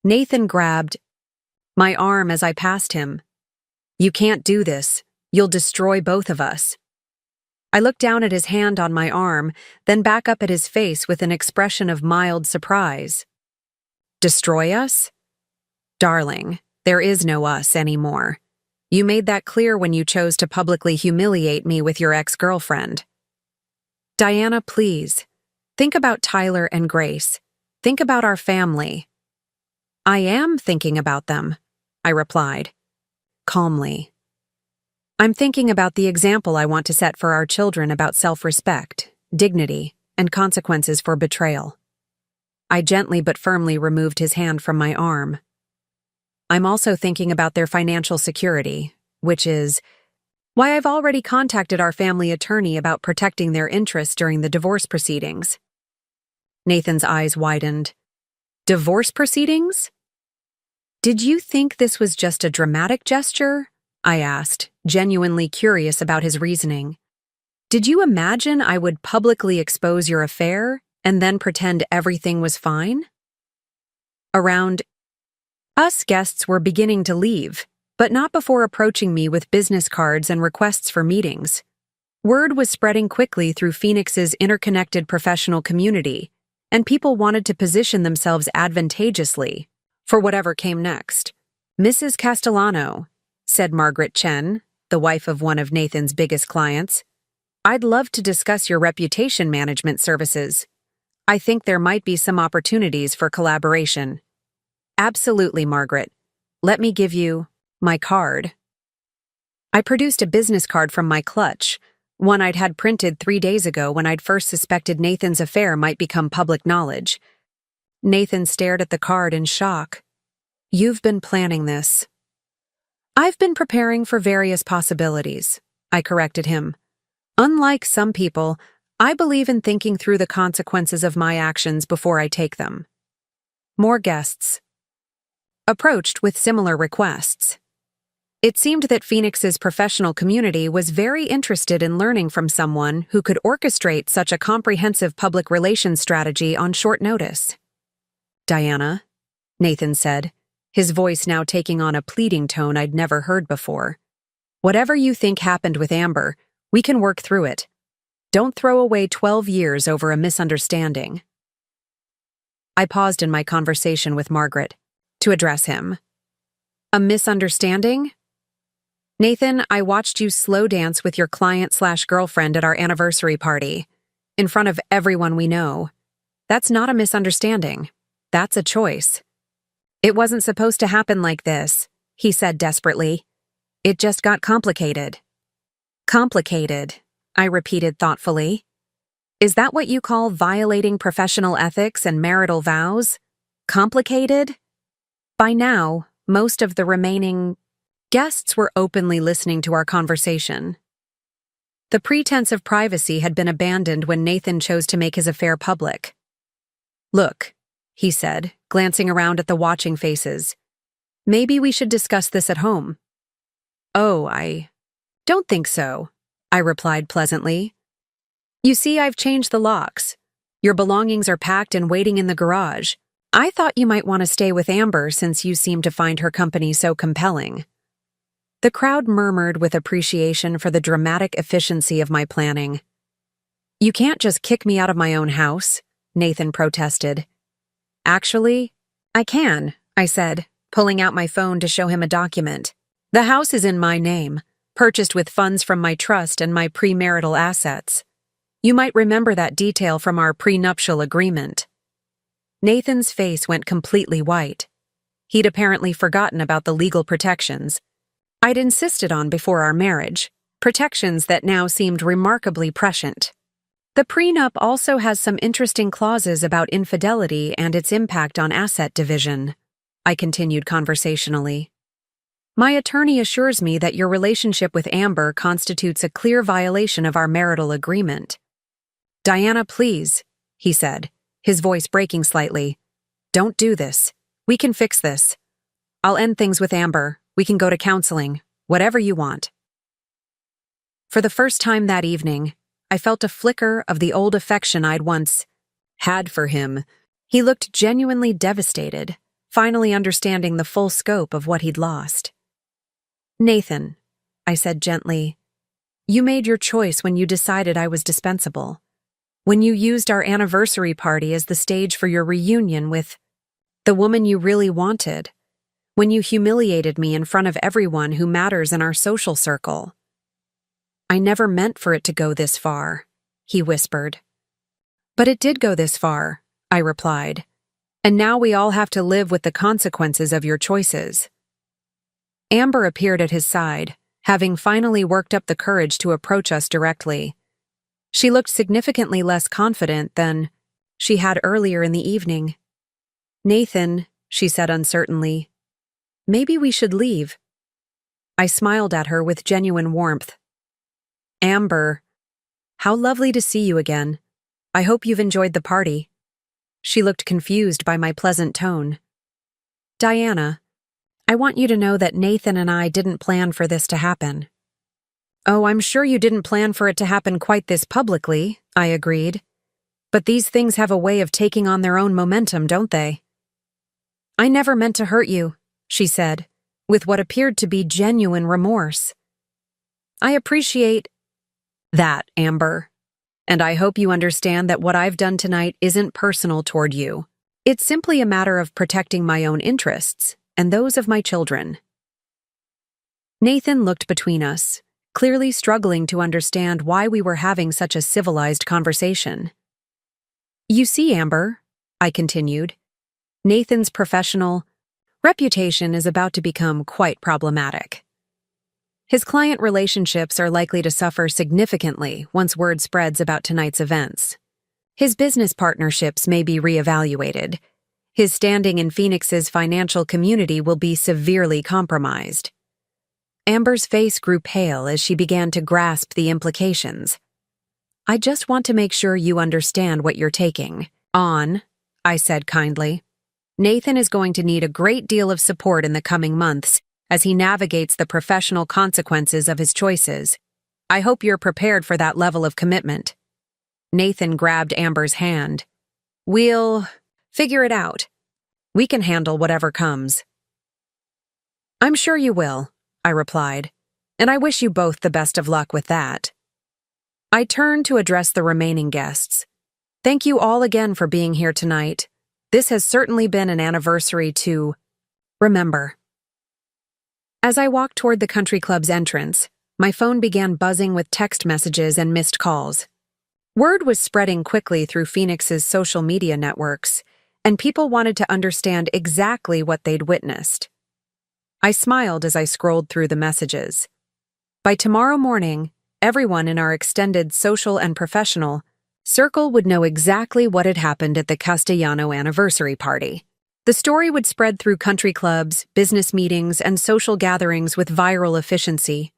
Nathan grabbed my arm as I passed him. You can't do this. You'll destroy both of us. I looked down at his hand on my arm, then back up at his face with an expression of mild surprise. Destroy us? Darling, there is no us anymore. You made that clear when you chose to publicly humiliate me with your ex-girlfriend. Diana, please. Think about Tyler and Grace. Think about our family. I am thinking about them, I replied, calmly. I'm thinking about the example I want to set for our children about self-respect, dignity, and consequences for betrayal. I gently but firmly removed his hand from my arm. I'm also thinking about their financial security, which is, Why, I've already contacted our family attorney about protecting their interests during the divorce proceedings. Nathan's eyes widened. Divorce proceedings? Did you think this was just a dramatic gesture? I asked, genuinely curious about his reasoning. Did you imagine I would publicly expose your affair and then pretend everything was fine? Around us, guests were beginning to leave, but not before approaching me with business cards and requests for meetings. Word was spreading quickly through Phoenix's interconnected professional community, and people wanted to position themselves advantageously for whatever came next. Mrs. Castellano, said Margaret Chen, the wife of one of Nathan's biggest clients, I'd love to discuss your reputation management services. I think there might be some opportunities for collaboration. Absolutely, Margaret. Let me give you my card. I produced a business card from my clutch, one I'd had printed 3 days ago when I'd first suspected Nathan's affair might become public knowledge. Nathan stared at the card in shock. You've been planning this. I've been preparing for various possibilities, I corrected him. Unlike some people, I believe in thinking through the consequences of my actions before I take them. More guests approached with similar requests. It seemed that Phoenix's professional community was very interested in learning from someone who could orchestrate such a comprehensive public relations strategy on short notice. Diana, Nathan said, his voice now taking on a pleading tone I'd never heard before. Whatever you think happened with Amber, we can work through it. Don't throw away 12 years over a misunderstanding. I paused in my conversation with Margaret to address him. A misunderstanding? Nathan, I watched you slow dance with your client/girlfriend at our anniversary party, in front of everyone we know. That's not a misunderstanding. That's a choice. It wasn't supposed to happen like this, he said desperately. It just got complicated. Complicated, I repeated thoughtfully. Is that what you call violating professional ethics and marital vows? Complicated? By now, most of the remaining guests were openly listening to our conversation. The pretense of privacy had been abandoned when Nathan chose to make his affair public. Look, he said, glancing around at the watching faces. Maybe we should discuss this at home. Oh, I don't think so, I replied pleasantly. You see, I've changed the locks. Your belongings are packed and waiting in the garage. I thought you might want to stay with Amber since you seem to find her company so compelling. The crowd murmured with appreciation for the dramatic efficiency of my planning. You can't just kick me out of my own house, Nathan protested. Actually, I can, I said, pulling out my phone to show him a document. The house is in my name, purchased with funds from my trust and my premarital assets. You might remember that detail from our prenuptial agreement. Nathan's face went completely white. He'd apparently forgotten about the legal protections I'd insisted on before our marriage, protections that now seemed remarkably prescient. The prenup also has some interesting clauses about infidelity and its impact on asset division, I continued conversationally. My attorney assures me that your relationship with Amber constitutes a clear violation of our marital agreement. Diana, please, he said, his voice breaking slightly. Don't do this. We can fix this. I'll end things with Amber. We can go to counseling. Whatever you want. For the first time that evening, I felt a flicker of the old affection I'd once had for him. He looked genuinely devastated, finally understanding the full scope of what he'd lost. Nathan, I said gently, you made your choice when you decided I was dispensable. When you used our anniversary party as the stage for your reunion with the woman you really wanted. When you humiliated me in front of everyone who matters in our social circle. I never meant for it to go this far, he whispered. But it did go this far, I replied. And now we all have to live with the consequences of your choices. Amber appeared at his side, having finally worked up the courage to approach us directly. She looked significantly less confident than she had earlier in the evening. Nathan, she said uncertainly, maybe we should leave. I smiled at her with genuine warmth. Amber, how lovely to see you again. I hope you've enjoyed the party. She looked confused by my pleasant tone. Diana, I want you to know that Nathan and I didn't plan for this to happen. Oh, I'm sure you didn't plan for it to happen quite this publicly, I agreed. But these things have a way of taking on their own momentum, don't they? I never meant to hurt you, she said, with what appeared to be genuine remorse. I appreciate that, Amber. And I hope you understand that what I've done tonight isn't personal toward you. It's simply a matter of protecting my own interests and those of my children. Nathan looked between us, clearly struggling to understand why we were having such a civilized conversation. You see, Amber, I continued, Nathan's professional reputation is about to become quite problematic. His client relationships are likely to suffer significantly once word spreads about tonight's events. His business partnerships may be reevaluated. His standing in Phoenix's financial community will be severely compromised. Amber's face grew pale as she began to grasp the implications. I just want to make sure you understand what you're taking on, I said kindly. Nathan is going to need a great deal of support in the coming months as he navigates the professional consequences of his choices. I hope you're prepared for that level of commitment. Nathan grabbed Amber's hand. We'll figure it out. We can handle whatever comes. I'm sure you will, I replied, and I wish you both the best of luck with that. I turned to address the remaining guests. Thank you all again for being here tonight. This has certainly been an anniversary to remember. As I walked toward the country club's entrance, my phone began buzzing with text messages and missed calls. Word was spreading quickly through Phoenix's social media networks, and people wanted to understand exactly what they'd witnessed. I smiled as I scrolled through the messages. By tomorrow morning, everyone in our extended social and professional circle would know exactly what had happened at the Castellano anniversary party. The story would spread through country clubs, business meetings, and social gatherings with viral efficiency.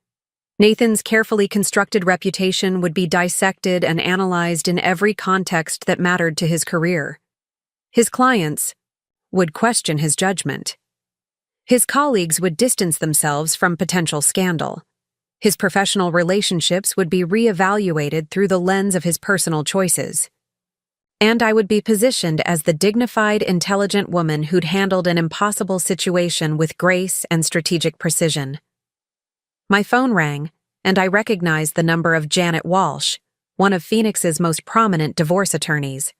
Nathan's carefully constructed reputation would be dissected and analyzed in every context that mattered to his career. His clients would question his judgment. His colleagues would distance themselves from potential scandal. His professional relationships would be reevaluated through the lens of his personal choices. And I would be positioned as the dignified, intelligent woman who'd handled an impossible situation with grace and strategic precision. My phone rang, and I recognized the number of Janet Walsh, one of Phoenix's most prominent divorce attorneys.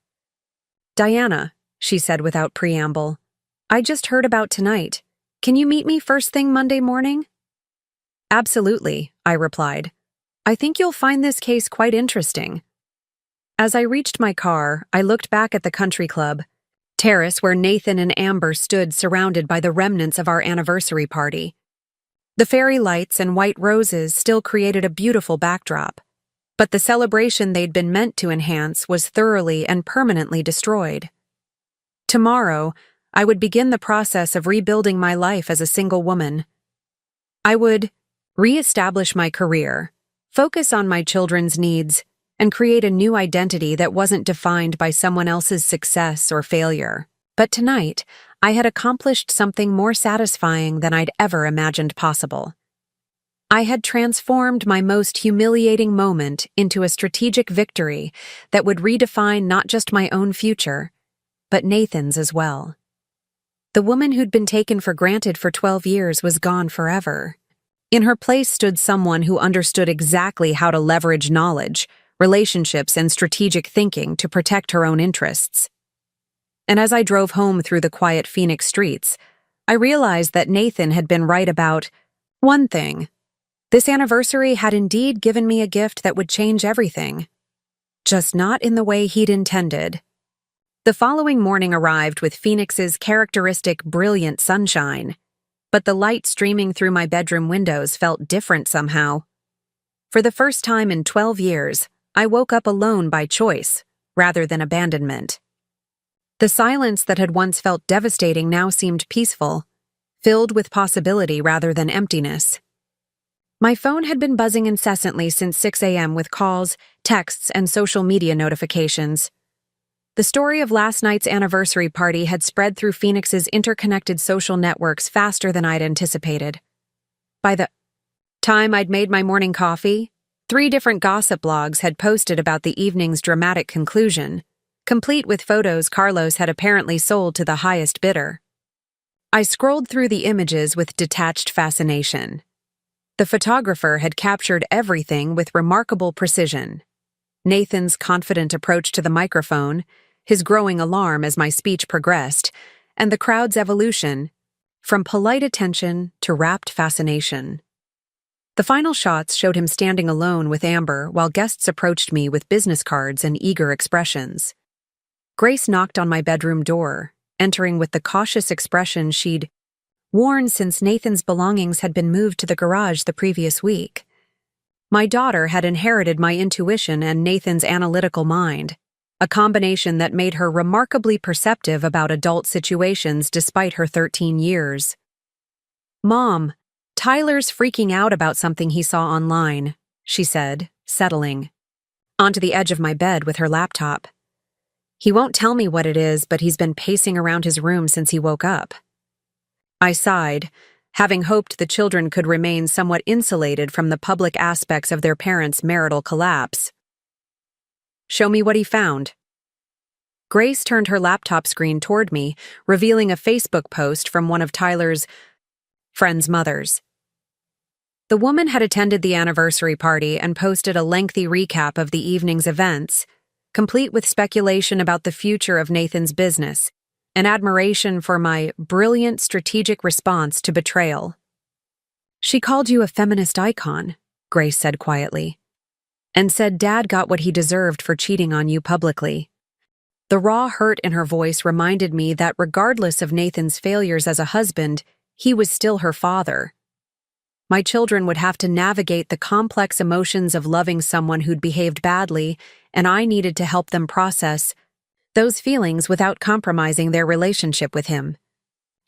Diana, she said without preamble, I just heard about tonight. Can you meet me first thing Monday morning? Absolutely, I replied. I think you'll find this case quite interesting. As I reached my car, I looked back at the country club terrace where Nathan and Amber stood surrounded by the remnants of our anniversary party. The fairy lights and white roses still created a beautiful backdrop, but the celebration they'd been meant to enhance was thoroughly and permanently destroyed. Tomorrow, I would begin the process of rebuilding my life as a single woman. I would re-establish my career, focus on my children's needs, and create a new identity that wasn't defined by someone else's success or failure. But tonight, I had accomplished something more satisfying than I'd ever imagined possible. I had transformed my most humiliating moment into a strategic victory that would redefine not just my own future, but Nathan's as well. The woman who'd been taken for granted for 12 years was gone forever. In her place stood someone who understood exactly how to leverage knowledge, relationships, and strategic thinking to protect her own interests. And as I drove home through the quiet Phoenix streets, I realized that Nathan had been right about one thing. This anniversary had indeed given me a gift that would change everything. Just not in the way he'd intended. The following morning arrived with Phoenix's characteristic brilliant sunshine, but the light streaming through my bedroom windows felt different somehow. For the first time in 12 years, I woke up alone by choice, rather than abandonment. The silence that had once felt devastating now seemed peaceful, filled with possibility rather than emptiness. My phone had been buzzing incessantly since 6 a.m. with calls, texts, and social media notifications. The story of last night's anniversary party had spread through Phoenix's interconnected social networks faster than I'd anticipated. By the time I'd made my morning coffee, 3 different gossip blogs had posted about the evening's dramatic conclusion, complete with photos Carlos had apparently sold to the highest bidder. I scrolled through the images with detached fascination. The photographer had captured everything with remarkable precision. Nathan's confident approach to the microphone, his growing alarm as my speech progressed, and the crowd's evolution, from polite attention to rapt fascination. The final shots showed him standing alone with Amber while guests approached me with business cards and eager expressions. Grace knocked on my bedroom door, entering with the cautious expression she'd worn since Nathan's belongings had been moved to the garage the previous week. My daughter had inherited my intuition and Nathan's analytical mind, a combination that made her remarkably perceptive about adult situations despite her 13 years. "Mom, Tyler's freaking out about something he saw online," she said, settling onto the edge of my bed with her laptop. "He won't tell me what it is, but he's been pacing around his room since he woke up." I sighed, having hoped the children could remain somewhat insulated from the public aspects of their parents' marital collapse. "Show me what he found." Grace turned her laptop screen toward me, revealing a Facebook post from one of Tyler's friends' mothers. The woman had attended the anniversary party and posted a lengthy recap of the evening's events, complete with speculation about the future of Nathan's business, and admiration for my brilliant strategic response to betrayal. "She called you a feminist icon," Grace said quietly, "and said Dad got what he deserved for cheating on you publicly." The raw hurt in her voice reminded me that regardless of Nathan's failures as a husband, he was still her father. My children would have to navigate the complex emotions of loving someone who'd behaved badly, and I needed to help them process those feelings without compromising their relationship with him.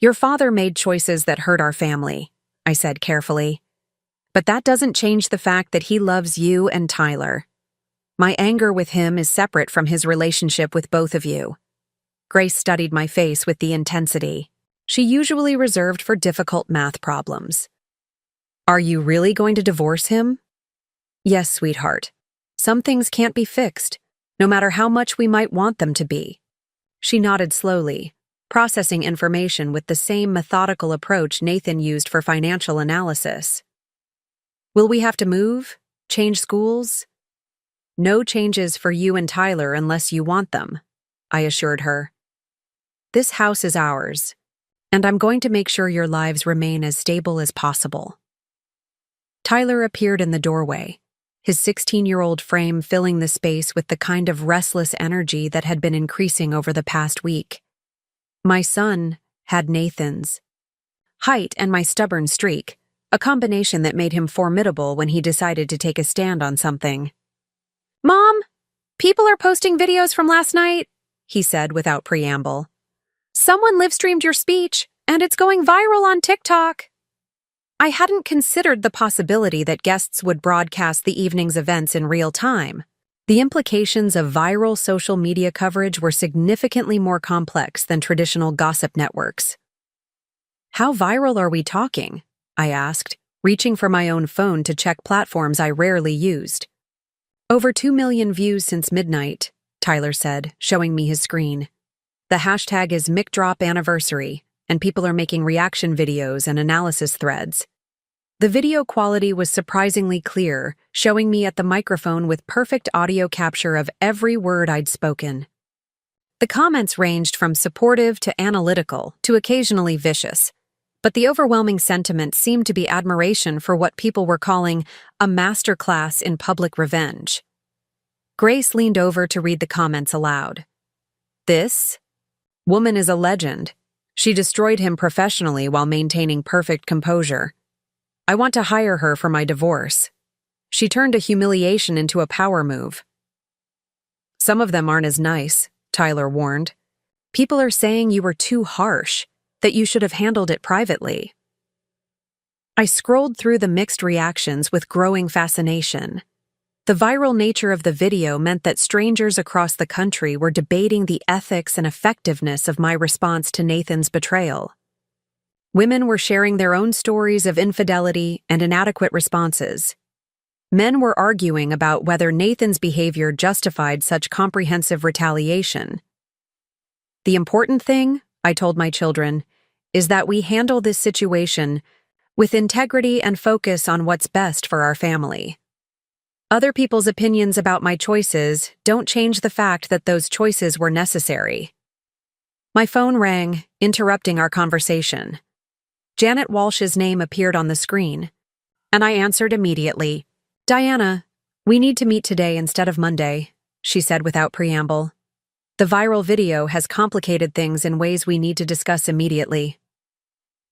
"Your father made choices that hurt our family," I said carefully. "But that doesn't change the fact that he loves you and Tyler. My anger with him is separate from his relationship with both of you." Grace studied my face with the intensity she usually reserved for difficult math problems. "Are you really going to divorce him?" "Yes, sweetheart. Some things can't be fixed, no matter how much we might want them to be." She nodded slowly, processing information with the same methodical approach Nathan used for financial analysis. "Will we have to move? Change schools?" "No changes for you and Tyler unless you want them," I assured her. "This house is ours, and I'm going to make sure your lives remain as stable as possible." Tyler appeared in the doorway, his 16-year-old frame filling the space with the kind of restless energy that had been increasing over the past week. My son had Nathan's height and my stubborn streak, a combination that made him formidable when he decided to take a stand on something. "Mom, people are posting videos from last night," he said without preamble. "Someone live-streamed your speech, and it's going viral on TikTok." I hadn't considered the possibility that guests would broadcast the evening's events in real time. The implications of viral social media coverage were significantly more complex than traditional gossip networks. "How viral are we talking?" I asked, reaching for my own phone to check platforms I rarely used. "Over 2 million views since midnight," Tyler said, showing me his screen. "The hashtag is McDropAnniversary, and people are making reaction videos and analysis threads." The video quality was surprisingly clear, showing me at the microphone with perfect audio capture of every word I'd spoken. The comments ranged from supportive to analytical to occasionally vicious, but the overwhelming sentiment seemed to be admiration for what people were calling a masterclass in public revenge. Grace leaned over to read the comments aloud. "This woman is a legend. She destroyed him professionally while maintaining perfect composure. I want to hire her for my divorce. She turned a humiliation into a power move." "Some of them aren't as nice," Tyler warned. "People are saying you were too harsh, that you should have handled it privately." I scrolled through the mixed reactions with growing fascination. The viral nature of the video meant that strangers across the country were debating the ethics and effectiveness of my response to Nathan's betrayal. Women were sharing their own stories of infidelity and inadequate responses. Men were arguing about whether Nathan's behavior justified such comprehensive retaliation. The important thing, I told my children, is that we handle this situation with integrity and focus on what's best for our family. Other people's opinions about my choices don't change the fact that those choices were necessary. My phone rang, interrupting our conversation. Janet Walsh's name appeared on the screen, and I answered immediately. "Diana, we need to meet today instead of Monday," she said without preamble. "The viral video has complicated things in ways we need to discuss immediately."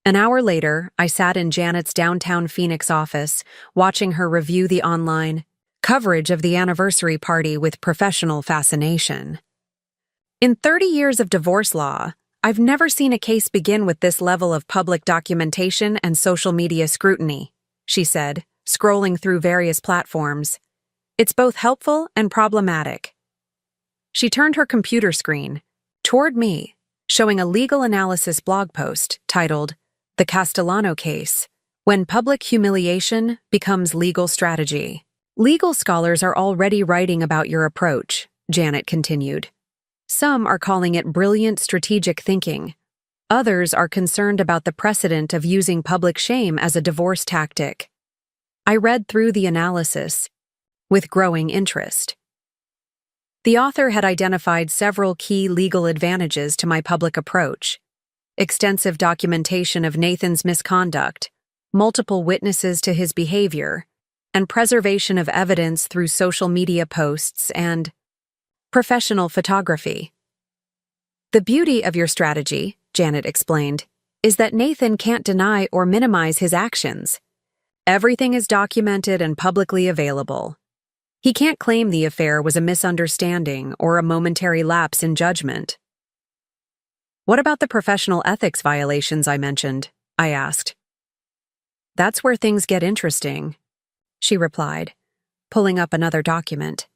An hour later, I sat in Janet's downtown Phoenix office, watching her review the online coverage of the anniversary party with professional fascination. In 30 years of divorce law, I've never seen a case begin with this level of public documentation and social media scrutiny, she said, scrolling through various platforms. "It's both helpful and problematic." She turned her computer screen toward me, showing a legal analysis blog post titled, "The Castellano Case: When Public Humiliation Becomes Legal Strategy." "Legal scholars are already writing about your approach," Janet continued. "Some are calling it brilliant strategic thinking. Others are concerned about the precedent of using public shame as a divorce tactic." I read through the analysis with growing interest. The author had identified several key legal advantages to my public approach: extensive documentation of Nathan's misconduct, multiple witnesses to his behavior, and preservation of evidence through social media posts and professional photography. "The beauty of your strategy," Janet explained, "is that Nathan can't deny or minimize his actions. Everything is documented and publicly available. He can't claim the affair was a misunderstanding or a momentary lapse in judgment." "What about the professional ethics violations I mentioned?" I asked. "That's where things get interesting," she replied, pulling up another document.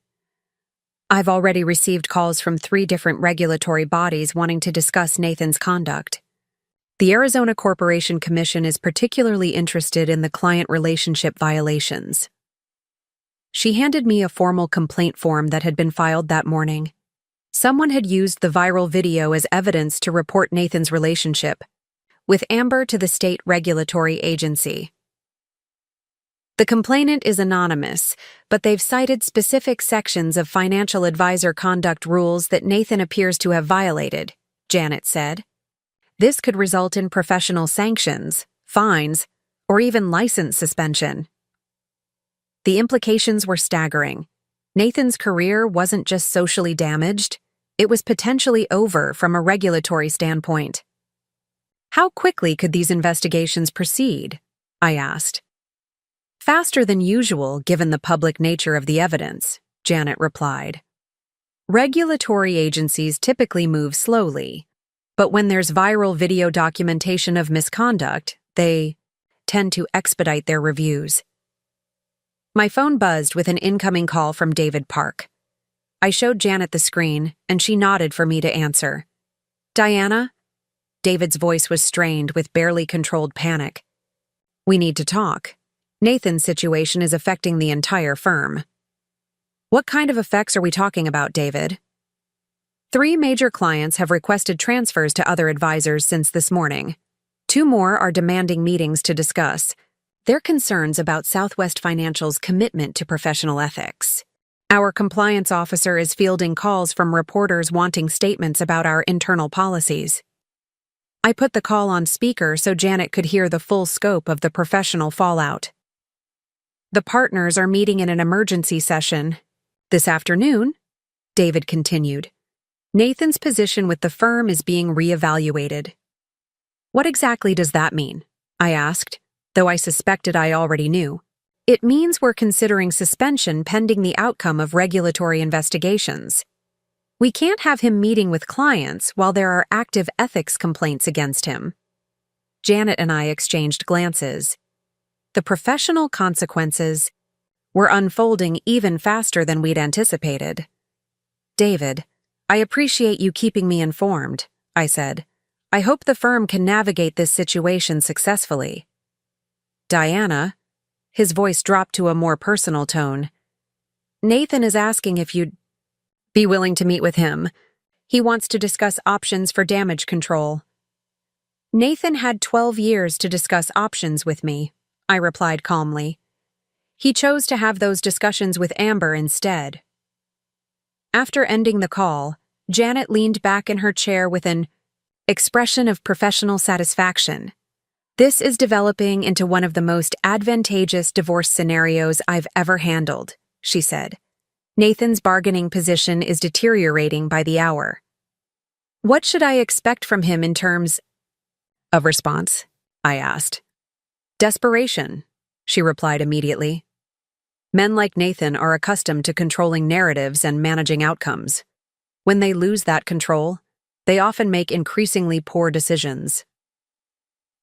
"I've already received calls from 3 different regulatory bodies wanting to discuss Nathan's conduct. The Arizona Corporation Commission is particularly interested in the client relationship violations." She handed me a formal complaint form that had been filed that morning. Someone had used the viral video as evidence to report Nathan's relationship with Amber to the state regulatory agency. "The complainant is anonymous, but they've cited specific sections of financial advisor conduct rules that Nathan appears to have violated," Janet said. "This could result in professional sanctions, fines, or even license suspension." The implications were staggering. Nathan's career wasn't just socially damaged, it was potentially over from a regulatory standpoint. "How quickly could these investigations proceed?" I asked. "Faster than usual, given the public nature of the evidence," Janet replied. "Regulatory agencies typically move slowly, but when there's viral video documentation of misconduct, they tend to expedite their reviews." My phone buzzed with an incoming call from David Park. I showed Janet the screen, and she nodded for me to answer. "Diana?" David's voice was strained with barely controlled panic. "We need to talk. Nathan's situation is affecting the entire firm." "What kind of effects are we talking about, David?" 3 major clients have requested transfers to other advisors since this morning. 2 more are demanding meetings to discuss their concerns about Southwest Financial's commitment to professional ethics. Our compliance officer is fielding calls from reporters wanting statements about our internal policies. I put the call on speaker so Janet could hear the full scope of the professional fallout. "The partners are meeting in an emergency session this afternoon," David continued. "Nathan's position with the firm is being reevaluated." "What exactly does that mean?" I asked, though I suspected I already knew. "It means we're considering suspension pending the outcome of regulatory investigations. We can't have him meeting with clients while there are active ethics complaints against him." Janet and I exchanged glances. the professional consequences were unfolding even faster than we'd anticipated. "David, I appreciate you keeping me informed," I said. "I hope the firm can navigate this situation successfully." "Diana," his voice dropped to a more personal tone, "Nathan is asking if you'd be willing to meet with him. He wants to discuss options for damage control." "Nathan had 12 years to discuss options with me," I replied calmly. "He chose to have those discussions with Amber instead." After ending the call, Janet leaned back in her chair with an expression of professional satisfaction. "This is developing into one of the most advantageous divorce scenarios I've ever handled," she said. "Nathan's bargaining position is deteriorating by the hour." "What should I expect from him in terms of response?" I asked. "Desperation," she replied immediately. "Men like Nathan are accustomed to controlling narratives and managing outcomes. When they lose that control, they often make increasingly poor decisions."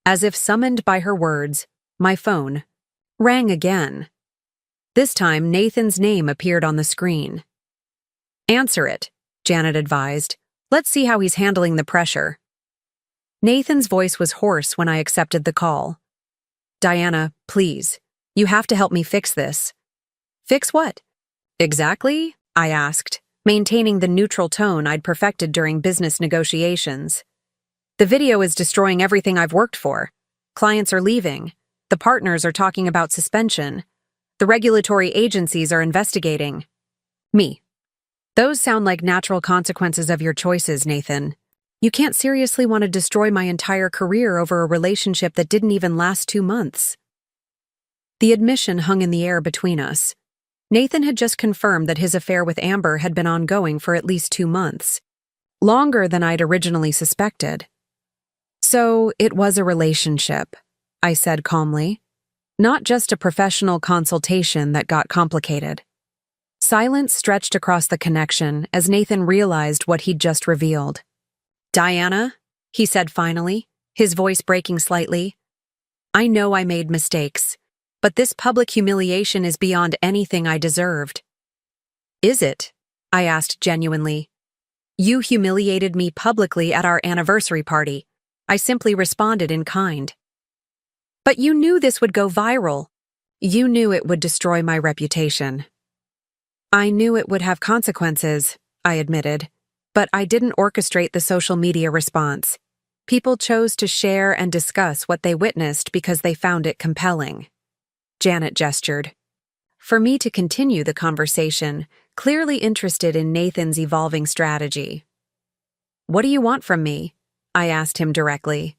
As if summoned by her words, my phone rang again. This time, Nathan's name appeared on the screen. "Answer it," Janet advised. "Let's see how he's handling the pressure." Nathan's voice was hoarse when I accepted the call. "Diana, please, you have to help me fix this." "Fix what?" "Exactly?" I asked, maintaining the neutral tone I'd perfected during business negotiations. "The video is destroying everything I've worked for. Clients are leaving. The partners are talking about suspension. The regulatory agencies are investigating me. Those sound like natural consequences of your choices, Nathan. You can't seriously want to destroy my entire career over a relationship that didn't even last 2 months." The admission hung in the air between us. Nathan had just confirmed that his affair with Amber had been ongoing for at least 2 months, longer than I'd originally suspected. "So it was a relationship," I said calmly. "Not just a professional consultation that got complicated." Silence stretched across the connection as Nathan realized what he'd just revealed. "Diana," he said finally, his voice breaking slightly, "I know I made mistakes, but this public humiliation is beyond anything I deserved." "Is it?" I asked genuinely. "You humiliated me publicly at our anniversary party." I simply responded in kind. "But you knew this would go viral. You knew it would destroy my reputation." "I knew it would have consequences," I admitted, "but I didn't orchestrate the social media response. People chose to share and discuss what they witnessed because they found it compelling." Janet gestured. For me to continue the conversation, clearly interested in Nathan's evolving strategy. "What do you want from me?" I asked him directly.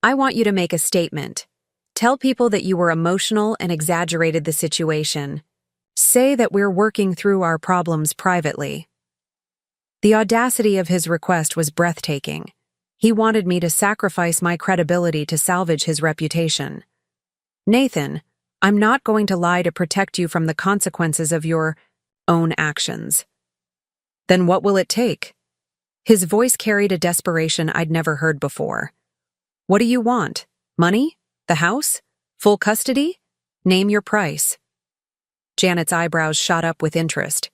"I want you to make a statement. Tell people that you were emotional and exaggerated the situation. Say that we're working through our problems privately." The audacity of his request was breathtaking. He wanted me to sacrifice my credibility to salvage his reputation. "Nathan, I'm not going to lie to protect you from the consequences of your own actions." "Then what will it take?" His voice carried a desperation I'd never heard before. "What do you want? Money? The house? Full custody? Name your price." Janet's eyebrows shot up with interest.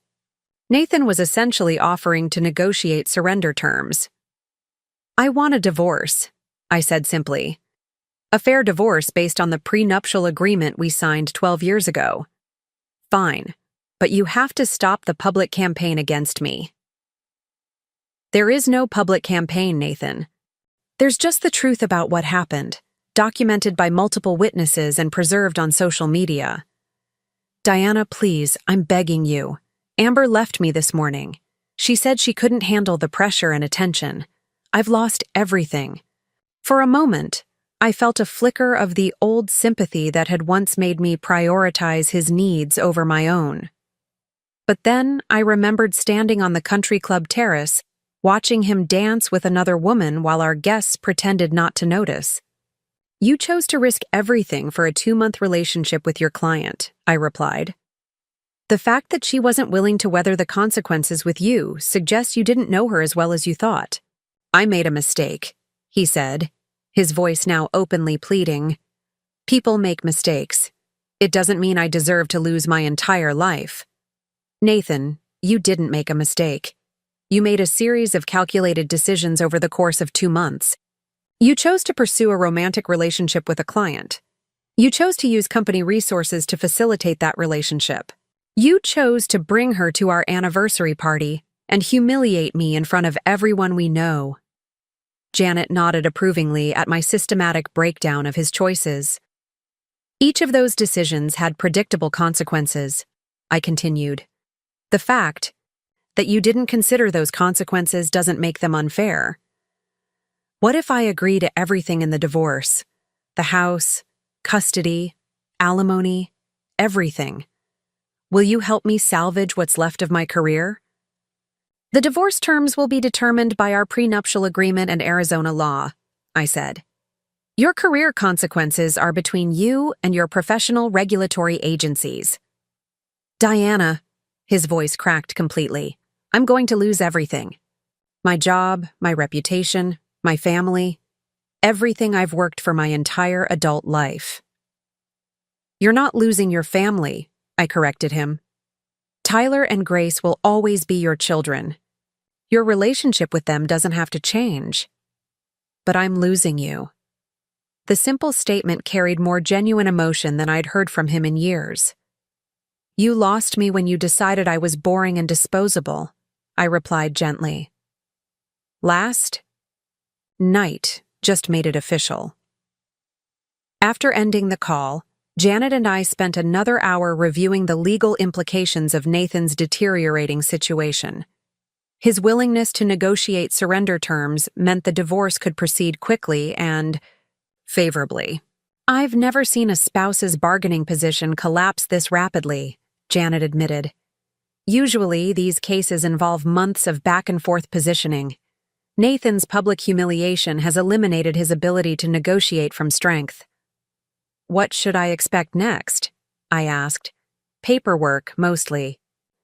Nathan was essentially offering to negotiate surrender terms. "I want a divorce," I said simply. "A fair divorce based on the prenuptial agreement we signed 12 years ago." "Fine, but you have to stop the public campaign against me." "There is no public campaign, Nathan. There's just the truth about what happened, documented by multiple witnesses and preserved on social media." "Diana, please, I'm begging you. Amber left me this morning. She said she couldn't handle the pressure and attention. I've lost everything." For a moment, I felt a flicker of the old sympathy that had once made me prioritize his needs over my own. But then I remembered standing on the country club terrace, watching him dance with another woman while our guests pretended not to notice. "You chose to risk everything for a 2-month relationship with your client," I replied. "The fact that she wasn't willing to weather the consequences with you suggests you didn't know her as well as you thought." "I made a mistake," he said, his voice now openly pleading. People make mistakes. It doesn't mean I deserve to lose my entire life. Nathan, you didn't make a mistake. You made a series of calculated decisions over the course of 2 months. You chose to pursue a romantic relationship with a client. You chose to use company resources to facilitate that relationship. You chose to bring her to our anniversary party and humiliate me in front of everyone we know. Janet nodded approvingly at my systematic breakdown of his choices. Each of those decisions had predictable consequences, I continued. The fact that you didn't consider those consequences doesn't make them unfair. What if I agree to everything in the divorce? The house, custody, alimony, everything. Will you help me salvage what's left of my career? The divorce terms will be determined by our prenuptial agreement and Arizona law, I said. Your career consequences are between you and your professional regulatory agencies. Diana, his voice cracked completely. I'm going to lose everything. My job, my reputation, my family, everything I've worked for my entire adult life. You're not losing your family, I corrected him. Tyler and Grace will always be your children. Your relationship with them doesn't have to change. But I'm losing you. The simple statement carried more genuine emotion than I'd heard from him in years. You lost me when you decided I was boring and disposable, I replied gently. Last night just made it official. After ending the call, Janet and I spent another hour reviewing the legal implications of Nathan's deteriorating situation. His willingness to negotiate surrender terms meant the divorce could proceed quickly and favorably. I've never seen a spouse's bargaining position collapse this rapidly, Janet admitted. Usually, these cases involve months of back-and-forth positioning. Nathan's public humiliation has eliminated his ability to negotiate from strength. What should I expect next? I asked. Paperwork, mostly.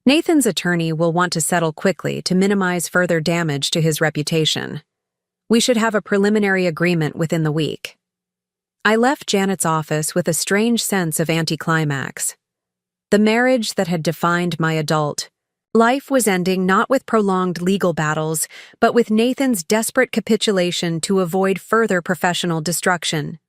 Nathan's attorney will want to settle quickly to minimize further damage to his reputation. We should have a preliminary agreement within the week. I left Janet's office with a strange sense of anticlimax. The marriage that had defined my adult life was ending not with prolonged legal battles, but with Nathan's desperate capitulation to avoid further professional destruction.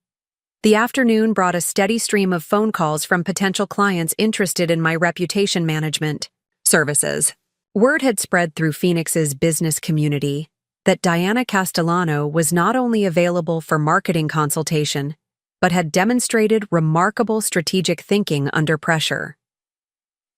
The afternoon brought a steady stream of phone calls from potential clients interested in my reputation management services. Word had spread through Phoenix's business community that Diana Castellano was not only available for marketing consultation, but had demonstrated remarkable strategic thinking under pressure.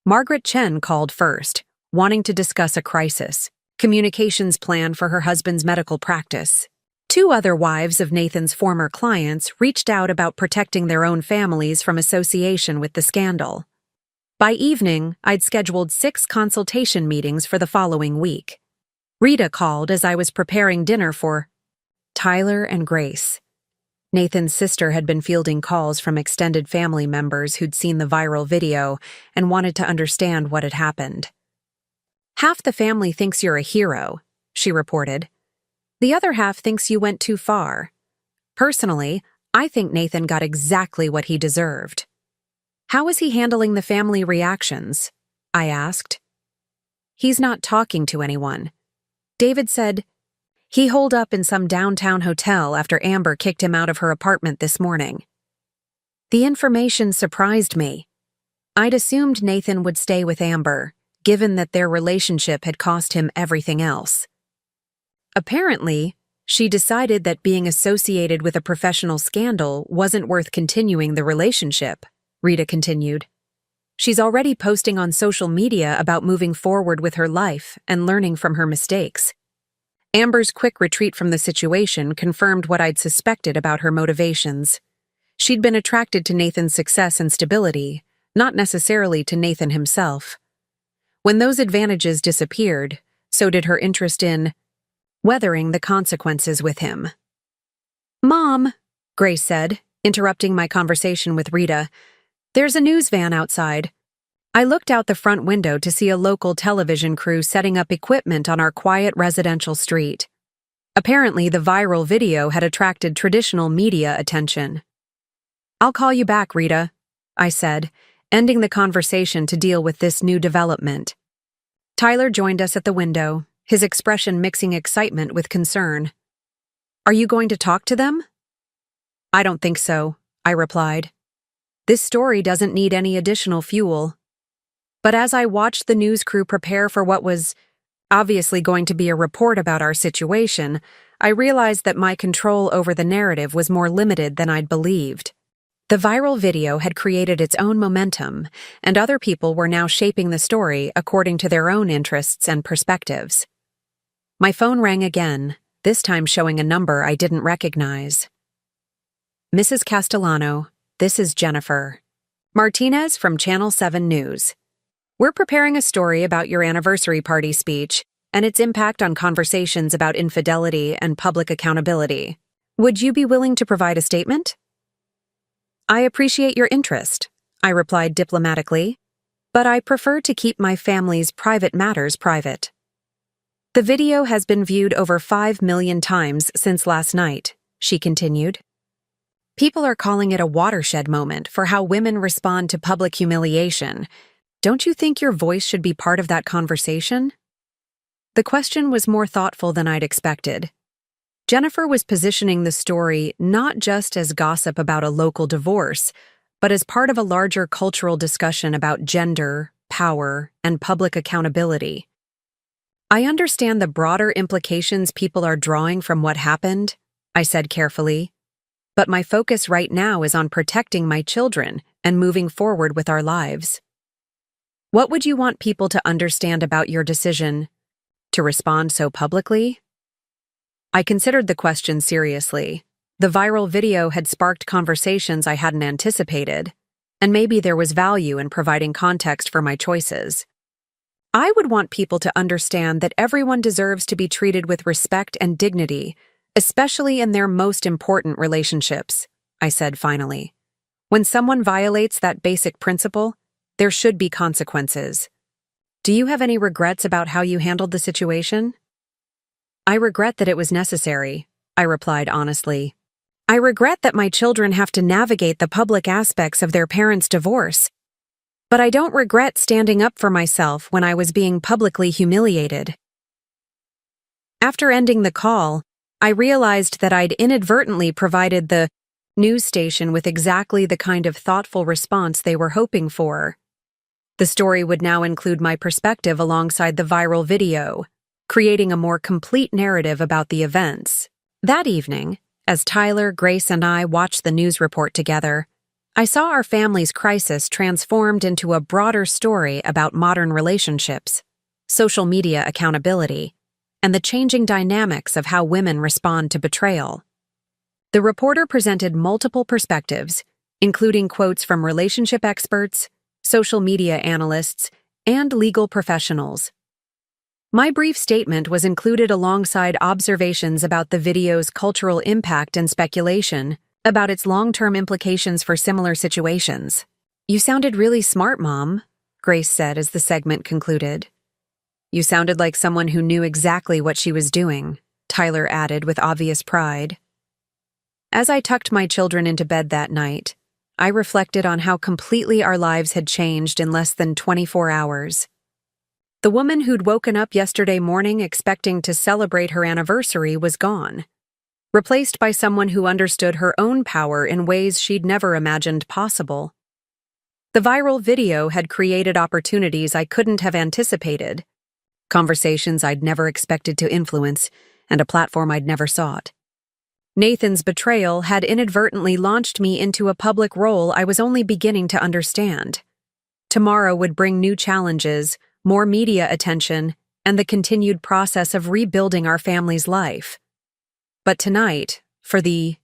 Margaret Chen called first, wanting to discuss a crisis, communications plan for her husband's medical practice. 2 other wives of Nathan's former clients reached out about protecting their own families from association with the scandal. By evening, I'd scheduled 6 consultation meetings for the following week. Rita called as I was preparing dinner for Tyler and Grace. Nathan's sister had been fielding calls from extended family members who'd seen the viral video and wanted to understand what had happened. Half the family thinks you're a hero, she reported. The other half thinks you went too far. Personally, I think Nathan got exactly what he deserved. How is he handling the family reactions? I asked. He's not talking to anyone. David said he holed up in some downtown hotel after Amber kicked him out of her apartment this morning. The information surprised me. I'd assumed Nathan would stay with Amber, given that their relationship had cost him everything else. Apparently, she decided that being associated with a professional scandal wasn't worth continuing the relationship, Rita continued. She's already posting on social media about moving forward with her life and learning from her mistakes. Amber's quick retreat from the situation confirmed what I'd suspected about her motivations. She'd been attracted to Nathan's success and stability, not necessarily to Nathan himself. When those advantages disappeared, so did her interest in weathering the consequences with him. Mom, Grace said, interrupting my conversation with Rita, there's a news van outside. I looked out the front window to see a local television crew setting up equipment on our quiet residential street. Apparently, the viral video had attracted traditional media attention. I'll call you back, Rita, I said, ending the conversation to deal with this new development. Tyler joined us at the window, his expression mixing excitement with concern. Are you going to talk to them? I don't think so, I replied. This story doesn't need any additional fuel. But as I watched the news crew prepare for what was obviously going to be a report about our situation, I realized that my control over the narrative was more limited than I'd believed. The viral video had created its own momentum, and other people were now shaping the story according to their own interests and perspectives. My phone rang again, this time showing a number I didn't recognize. Mrs. Castellano, this is Jennifer Martinez from Channel 7 News. We're preparing a story about your anniversary party speech and its impact on conversations about infidelity and public accountability. Would you be willing to provide a statement? I appreciate your interest, I replied diplomatically, but I prefer to keep my family's private matters private. The video has been viewed over 5 million times since last night, she continued. People are calling it a watershed moment for how women respond to public humiliation. Don't you think your voice should be part of that conversation? The question was more thoughtful than I'd expected. Jennifer was positioning the story not just as gossip about a local divorce, but as part of a larger cultural discussion about gender, power, and public accountability. I understand the broader implications people are drawing from what happened, I said carefully, but my focus right now is on protecting my children and moving forward with our lives. What would you want people to understand about your decision to respond so publicly? I considered the question seriously. The viral video had sparked conversations I hadn't anticipated, and maybe there was value in providing context for my choices. I would want people to understand that everyone deserves to be treated with respect and dignity, especially in their most important relationships, I said finally. When someone violates that basic principle, there should be consequences. Do you have any regrets about how you handled the situation? I regret that it was necessary, I replied honestly. I regret that my children have to navigate the public aspects of their parents' divorce. But I don't regret standing up for myself when I was being publicly humiliated. After ending the call, I realized that I'd inadvertently provided the news station with exactly the kind of thoughtful response they were hoping for. The story would now include my perspective alongside the viral video, creating a more complete narrative about the events. That evening, as Tyler, Grace, and I watched the news report together, I saw our family's crisis transformed into a broader story about modern relationships, social media accountability, and the changing dynamics of how women respond to betrayal. The reporter presented multiple perspectives, including quotes from relationship experts, social media analysts, and legal professionals. My brief statement was included alongside observations about the video's cultural impact and speculation about its long-term implications for similar situations. You sounded really smart, Mom, Grace said as the segment concluded. You sounded like someone who knew exactly what she was doing, Tyler added with obvious pride. As I tucked my children into bed that night, I reflected on how completely our lives had changed in less than 24 hours. The woman who'd woken up yesterday morning expecting to celebrate her anniversary was gone, replaced by someone who understood her own power in ways she'd never imagined possible. The viral video had created opportunities I couldn't have anticipated, conversations I'd never expected to influence, and a platform I'd never sought. Nathan's betrayal had inadvertently launched me into a public role I was only beginning to understand. Tomorrow would bring new challenges, more media attention, and the continued process of rebuilding our family's life. But tonight, for the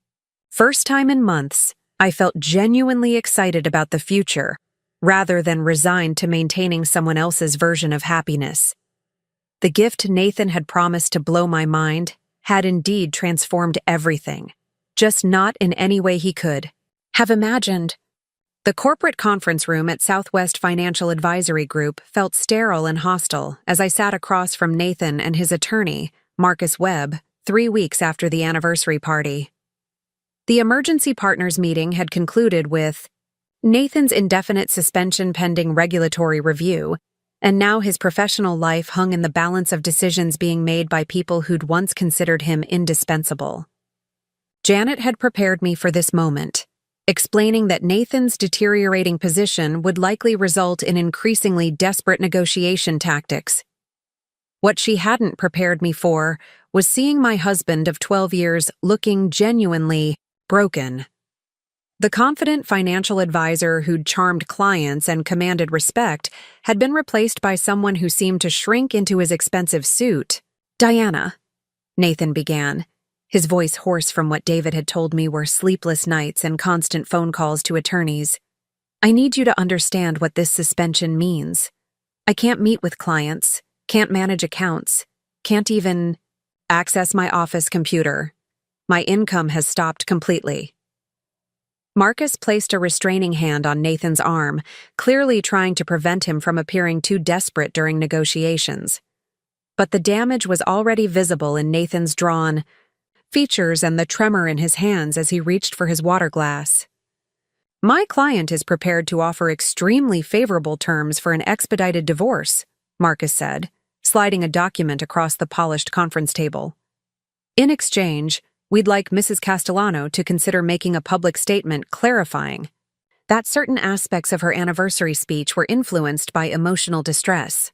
first time in months, I felt genuinely excited about the future, rather than resigned to maintaining someone else's version of happiness. The gift Nathan had promised to blow my mind had indeed transformed everything, just not in any way he could have imagined. The corporate conference room at Southwest Financial Advisory Group felt sterile and hostile as I sat across from Nathan and his attorney, Marcus Webb, 3 weeks after the anniversary party. The emergency partners meeting had concluded with Nathan's indefinite suspension pending regulatory review, and now his professional life hung in the balance of decisions being made by people who'd once considered him indispensable. Janet had prepared me for this moment, explaining that Nathan's deteriorating position would likely result in increasingly desperate negotiation tactics. What she hadn't prepared me for was seeing my husband of 12 years looking genuinely broken. The confident financial advisor who'd charmed clients and commanded respect had been replaced by someone who seemed to shrink into his expensive suit. "Diana," Nathan began, his voice hoarse from what David had told me were sleepless nights and constant phone calls to attorneys. "I need you to understand what this suspension means. I can't meet with clients, can't manage accounts, can't even access my office computer. My income has stopped completely." Marcus placed a restraining hand on Nathan's arm, clearly trying to prevent him from appearing too desperate during negotiations. But the damage was already visible in Nathan's drawn features and the tremor in his hands as he reached for his water glass. "My client is prepared to offer extremely favorable terms for an expedited divorce," Marcus said, sliding a document across the polished conference table. "In exchange, we'd like Mrs. Castellano to consider making a public statement clarifying that certain aspects of her anniversary speech were influenced by emotional distress."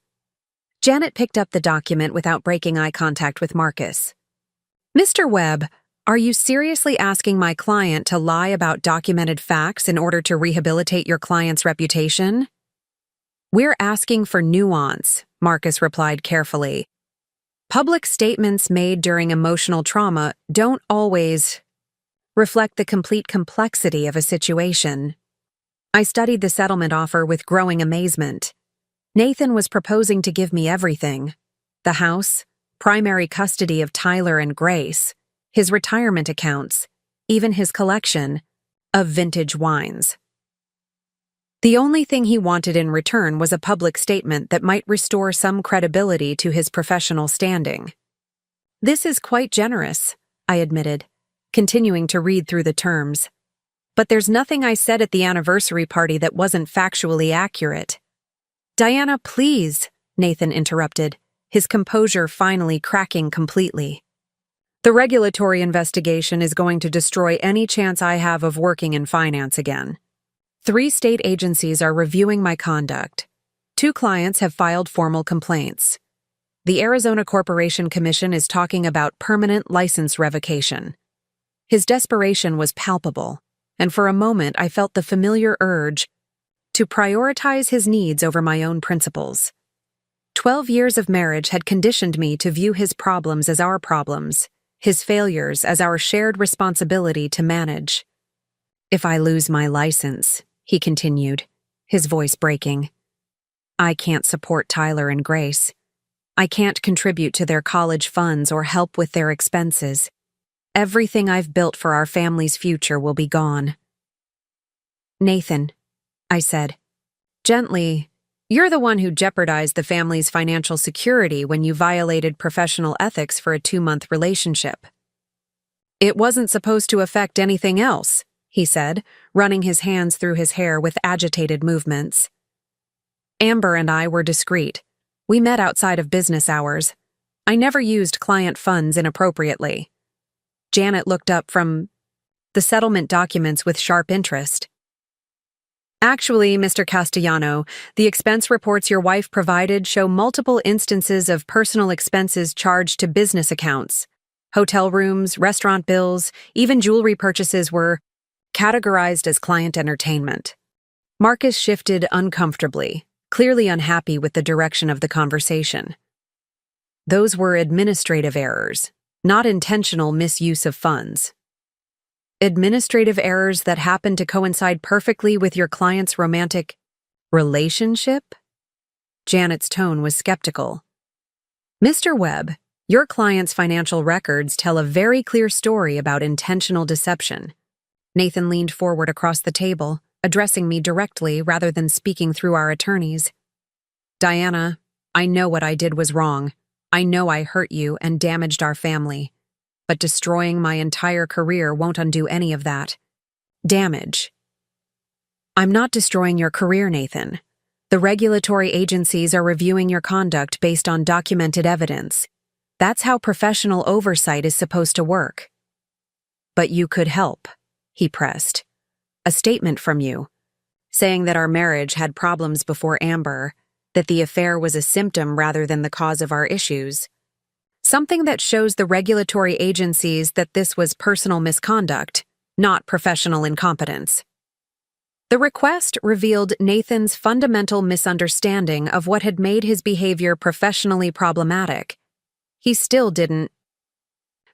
Janet picked up the document without breaking eye contact with Marcus. "Mr. Webb, are you seriously asking my client to lie about documented facts in order to rehabilitate your client's reputation?" "We're asking for nuance," Marcus replied carefully. "Public statements made during emotional trauma don't always reflect the complete complexity of a situation." I studied the settlement offer with growing amazement. Nathan was proposing to give me everything: the house, primary custody of Tyler and Grace, his retirement accounts, even his collection of vintage wines. The only thing he wanted in return was a public statement that might restore some credibility to his professional standing. "This is quite generous," I admitted, continuing to read through the terms. "But there's nothing I said at the anniversary party that wasn't factually accurate." "Diana, please," Nathan interrupted, his composure finally cracking completely. "The regulatory investigation is going to destroy any chance I have of working in finance again. 3 state agencies are reviewing my conduct. 2 clients have filed formal complaints. The Arizona Corporation Commission is talking about permanent license revocation." His desperation was palpable, and for a moment I felt the familiar urge to prioritize his needs over my own principles. 12 years of marriage had conditioned me to view his problems as our problems, his failures as our shared responsibility to manage. "If I lose my license," he continued, his voice breaking, "I can't support Tyler and Grace. I can't contribute to their college funds or help with their expenses. Everything I've built for our family's future will be gone." "Nathan," I said, gently, "you're the one who jeopardized the family's financial security when you violated professional ethics for a 2-month relationship." "It wasn't supposed to affect anything else," he said, running his hands through his hair with agitated movements. "Amber and I were discreet. We met outside of business hours. I never used client funds inappropriately." Janet looked up from the settlement documents with sharp interest. "Actually, Mr. Castellano, the expense reports your wife provided show multiple instances of personal expenses charged to business accounts. Hotel rooms, restaurant bills, even jewelry purchases were categorized as client entertainment." Marcus shifted uncomfortably, clearly unhappy with the direction of the conversation. "Those were administrative errors, not intentional misuse of funds." "Administrative errors that happened to coincide perfectly with your client's romantic relationship?" Janet's tone was skeptical. "Mr. Webb, your client's financial records tell a very clear story about intentional deception." Nathan leaned forward across the table, addressing me directly rather than speaking through our attorneys. "Diana, I know what I did was wrong. I know I hurt you and damaged our family. but destroying my entire career won't undo any of that. Damage. I'm not destroying your career, Nathan. The regulatory agencies are reviewing your conduct based on documented evidence. That's how professional oversight is supposed to work. But you could help, he pressed. A statement from you, saying that our marriage had problems before Amber, that the affair was a symptom rather than the cause of our issues. Something that shows the regulatory agencies that this was personal misconduct, not professional incompetence. The request revealed Nathan's fundamental misunderstanding of what had made his behavior professionally problematic. He still didn't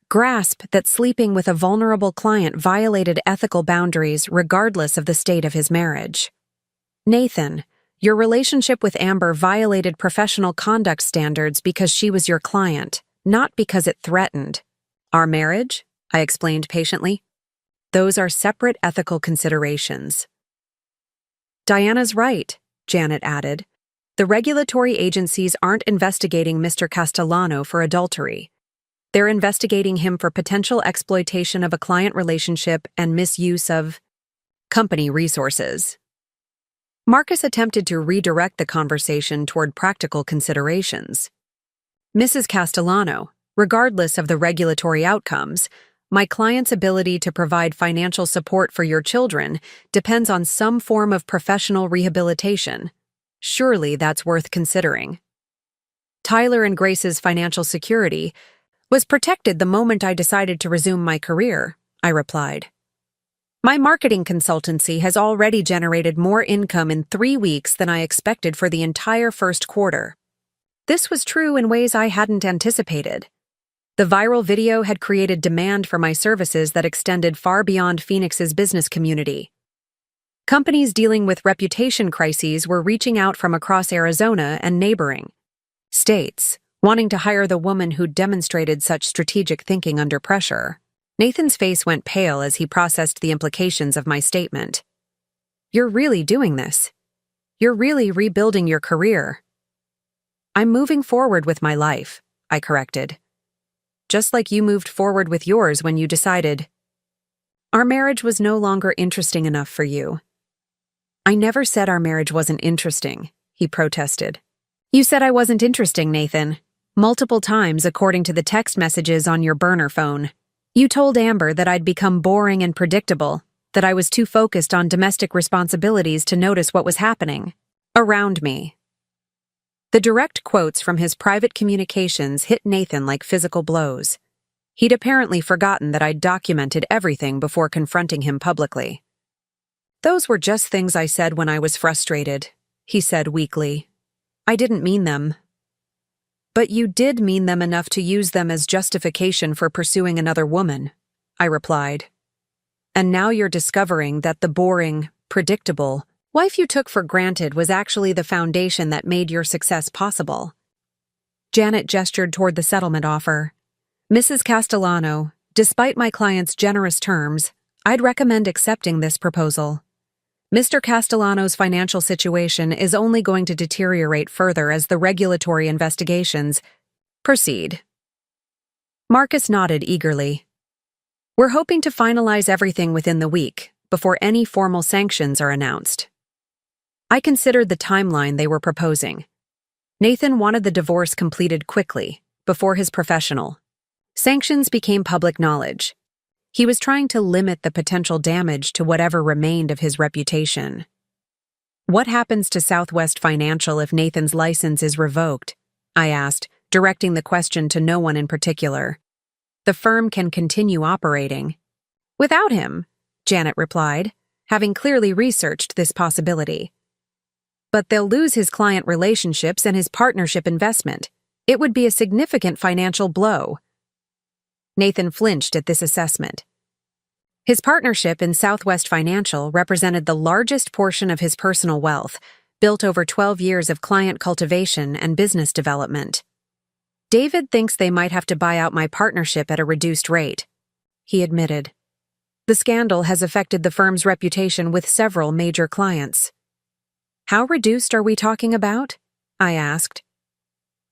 grasp that sleeping with a vulnerable client violated ethical boundaries regardless of the state of his marriage. Nathan, your relationship with Amber violated professional conduct standards because she was your client, not because it threatened our marriage, I explained patiently. Those are separate ethical considerations. Diana's right, Janet added. The regulatory agencies aren't investigating Mr. Castellano for adultery. They're investigating him for potential exploitation of a client relationship and misuse of company resources. Marcus attempted to redirect the conversation toward practical considerations. Mrs. Castellano, regardless of the regulatory outcomes, my client's ability to provide financial support for your children depends on some form of professional rehabilitation. Surely that's worth considering. Tyler and Grace's financial security was protected the moment I decided to resume my career, I replied. My marketing consultancy has already generated more income in 3 weeks than I expected for the entire first quarter. This was true in ways I hadn't anticipated. The viral video had created demand for my services that extended far beyond Phoenix's business community. Companies dealing with reputation crises were reaching out from across Arizona and neighboring states, wanting to hire the woman who demonstrated such strategic thinking under pressure. Nathan's face went pale as he processed the implications of my statement. You're really doing this. You're really rebuilding your career. I'm moving forward with my life, I corrected. Just like you moved forward with yours when you decided our marriage was no longer interesting enough for you. I never said our marriage wasn't interesting, he protested. You said I wasn't interesting, Nathan. Multiple times according to the text messages on your burner phone. You told Amber that I'd become boring and predictable, that I was too focused on domestic responsibilities to notice what was happening around me. The direct quotes from his private communications hit Nathan like physical blows. He'd apparently forgotten that I'd documented everything before confronting him publicly. Those were just things I said when I was frustrated, he said weakly. I didn't mean them. But you did mean them enough to use them as justification for pursuing another woman, I replied. And now you're discovering that the boring, predictable wife you took for granted was actually the foundation that made your success possible. Janet gestured toward the settlement offer. Mrs. Castellano, despite my client's generous terms, I'd recommend accepting this proposal. Mr. Castellano's financial situation is only going to deteriorate further as the regulatory investigations proceed. Marcus nodded eagerly. We're hoping to finalize everything within the week, before any formal sanctions are announced. I considered the timeline they were proposing. Nathan wanted the divorce completed quickly, before his professional sanctions became public knowledge. He was trying to limit the potential damage to whatever remained of his reputation. What happens to Southwest Financial if Nathan's license is revoked? I asked, directing the question to no one in particular. The firm can continue operating. Without him, Janet replied, having clearly researched this possibility. But they'll lose his client relationships and his partnership investment. It would be a significant financial blow. Nathan flinched at this assessment. His partnership in Southwest Financial represented the largest portion of his personal wealth, built over 12 years of client cultivation and business development. David thinks they might have to buy out my partnership at a reduced rate, he admitted. The scandal has affected the firm's reputation with several major clients. How reduced are we talking about? I asked.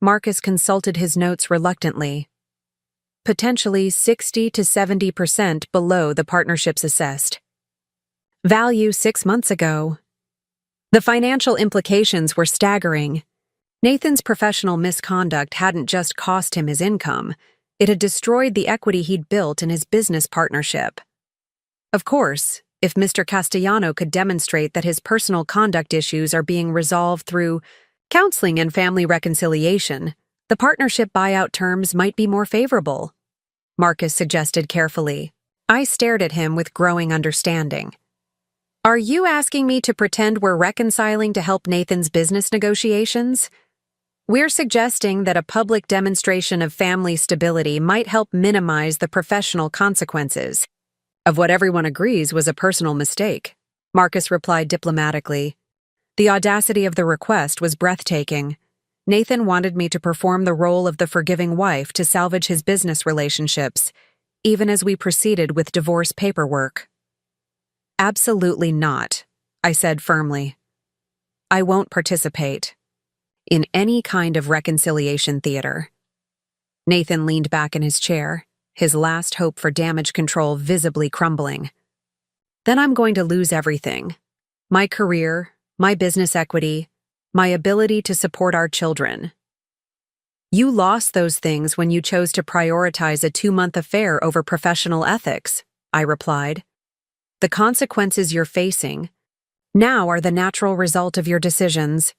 Marcus consulted his notes reluctantly. potentially 60 to 70% below the partnership's assessed value 6 months ago. The financial implications were staggering. Nathan's professional misconduct hadn't just cost him his income, it had destroyed the equity he'd built in his business partnership. Of course, if Mr. Castellano could demonstrate that his personal conduct issues are being resolved through counseling and family reconciliation, the partnership buyout terms might be more favorable, Marcus suggested carefully. I stared at him with growing understanding. Are you asking me to pretend we're reconciling to help Nathan's business negotiations? We're suggesting that a public demonstration of family stability might help minimize the professional consequences of what everyone agrees was a personal mistake, Marcus replied diplomatically. The audacity of the request was breathtaking. Nathan wanted me to perform the role of the forgiving wife to salvage his business relationships, even as we proceeded with divorce paperwork. Absolutely not, I said firmly. I won't participate in any kind of reconciliation theater. Nathan leaned back in his chair, his last hope for damage control visibly crumbling. Then I'm going to lose everything. My career, my business equity, my ability to support our children. You lost those things when you chose to prioritize a 2-month affair over professional ethics, I replied. The consequences you're facing now are the natural result of your decisions.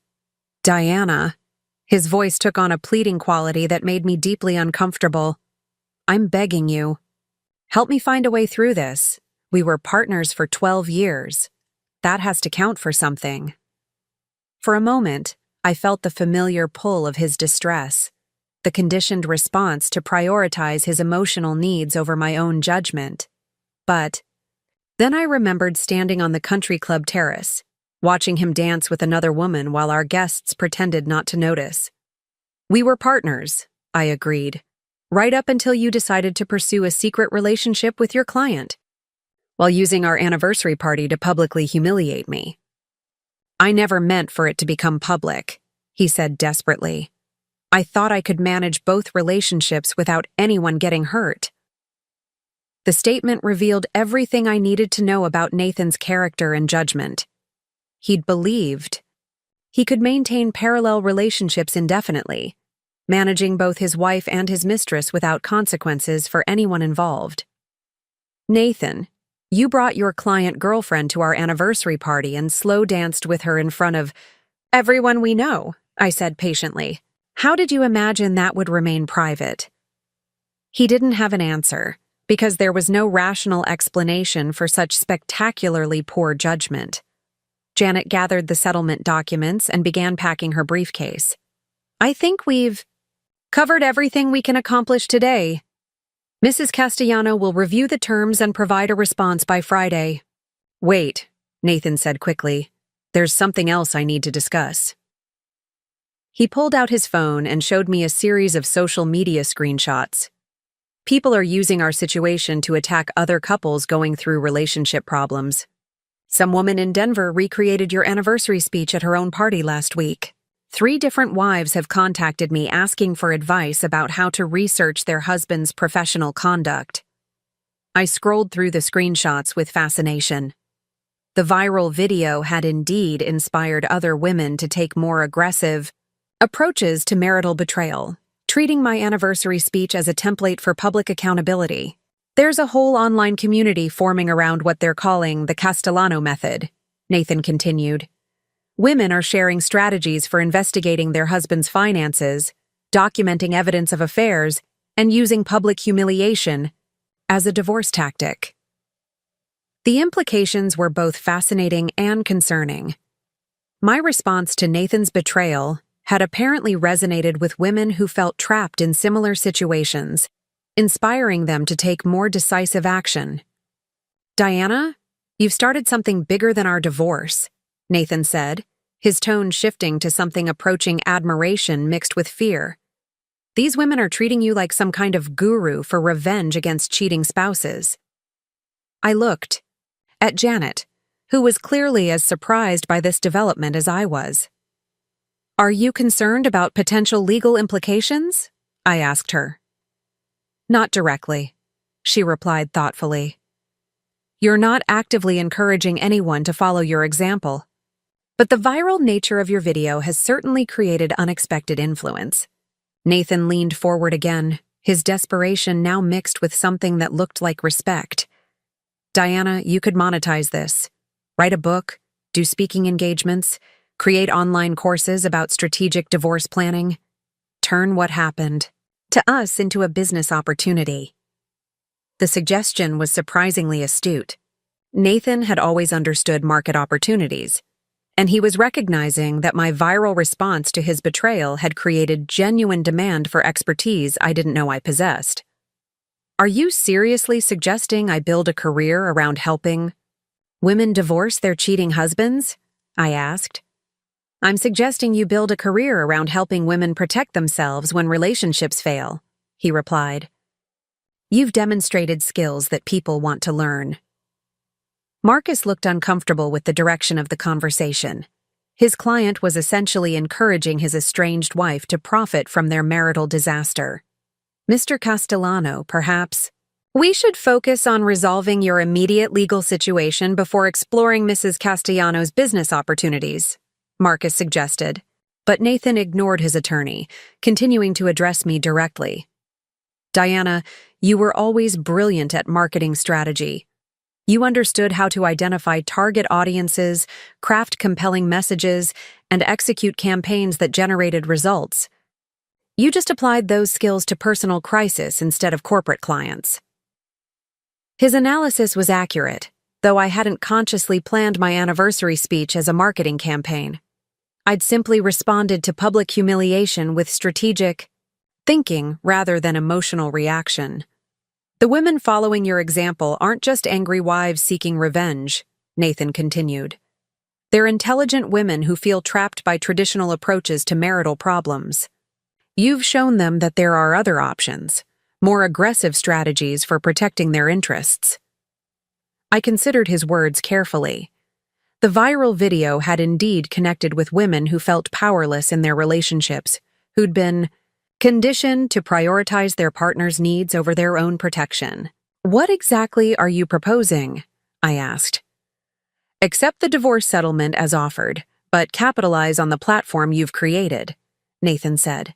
Diana, his voice took on a pleading quality that made me deeply uncomfortable. I'm begging you. Help me find a way through this. We were partners for 12 years. That has to count for something. For a moment, I felt the familiar pull of his distress, the conditioned response to prioritize his emotional needs over my own judgment. But then I remembered standing on the country club terrace, watching him dance with another woman while our guests pretended not to notice. We were partners, I agreed, right up until you decided to pursue a secret relationship with your client, while using our anniversary party to publicly humiliate me. I never meant for it to become public, he said desperately. I thought I could manage both relationships without anyone getting hurt. The statement revealed everything I needed to know about Nathan's character and judgment. He'd believed he could maintain parallel relationships indefinitely, managing both his wife and his mistress without consequences for anyone involved. Nathan, you brought your client girlfriend to our anniversary party and slow danced with her in front of everyone we know, I said patiently. How did you imagine that would remain private? He didn't have an answer, because there was no rational explanation for such spectacularly poor judgment. Janet gathered the settlement documents and began packing her briefcase. I think we've covered everything we can accomplish today. Mrs. Castellano will review the terms and provide a response by Friday. Wait, Nathan said quickly. There's something else I need to discuss. He pulled out his phone and showed me a series of social media screenshots. People are using our situation to attack other couples going through relationship problems. Some woman in Denver recreated your anniversary speech at her own party last week. 3 different wives have contacted me asking for advice about how to research their husband's professional conduct. I scrolled through the screenshots with fascination. The viral video had indeed inspired other women to take more aggressive approaches to marital betrayal, treating my anniversary speech as a template for public accountability. There's a whole online community forming around what they're calling the Castellano method, Nathan continued. Women are sharing strategies for investigating their husband's finances, documenting evidence of affairs, and using public humiliation as a divorce tactic. The implications were both fascinating and concerning. My response to Nathan's betrayal had apparently resonated with women who felt trapped in similar situations, inspiring them to take more decisive action. Diana, you've started something bigger than our divorce, Nathan said, his tone shifting to something approaching admiration mixed with fear. These women are treating you like some kind of guru for revenge against cheating spouses. I looked at Janet, who was clearly as surprised by this development as I was. Are you concerned about potential legal implications? I asked her. Not directly, she replied thoughtfully. You're not actively encouraging anyone to follow your example. But the viral nature of your video has certainly created unexpected influence. Nathan leaned forward again, his desperation now mixed with something that looked like respect. Diana, you could monetize this. Write a book, do speaking engagements, create online courses about strategic divorce planning. Turn what happened to us into a business opportunity. The suggestion was surprisingly astute. Nathan had always understood market opportunities, and he was recognizing that my viral response to his betrayal had created genuine demand for expertise I didn't know I possessed. Are you seriously suggesting I build a career around helping women divorce their cheating husbands? I asked. I'm suggesting you build a career around helping women protect themselves when relationships fail, he replied. You've demonstrated skills that people want to learn. Marcus looked uncomfortable with the direction of the conversation. His client was essentially encouraging his estranged wife to profit from their marital disaster. Mr. Castellano, perhaps, we should focus on resolving your immediate legal situation before exploring Mrs. Castellano's business opportunities, Marcus suggested. But Nathan ignored his attorney, continuing to address me directly. Diana, you were always brilliant at marketing strategy. You understood how to identify target audiences, craft compelling messages, and execute campaigns that generated results. You just applied those skills to personal crisis instead of corporate clients. His analysis was accurate, though I hadn't consciously planned my anniversary speech as a marketing campaign. I'd simply responded to public humiliation with strategic thinking rather than emotional reaction. The women following your example aren't just angry wives seeking revenge, Nathan continued. They're intelligent women who feel trapped by traditional approaches to marital problems. You've shown them that there are other options, more aggressive strategies for protecting their interests. I considered his words carefully. The viral video had indeed connected with women who felt powerless in their relationships, who'd been conditioned to prioritize their partner's needs over their own protection. What exactly are you proposing? I asked. Accept the divorce settlement as offered, but capitalize on the platform you've created, Nathan said.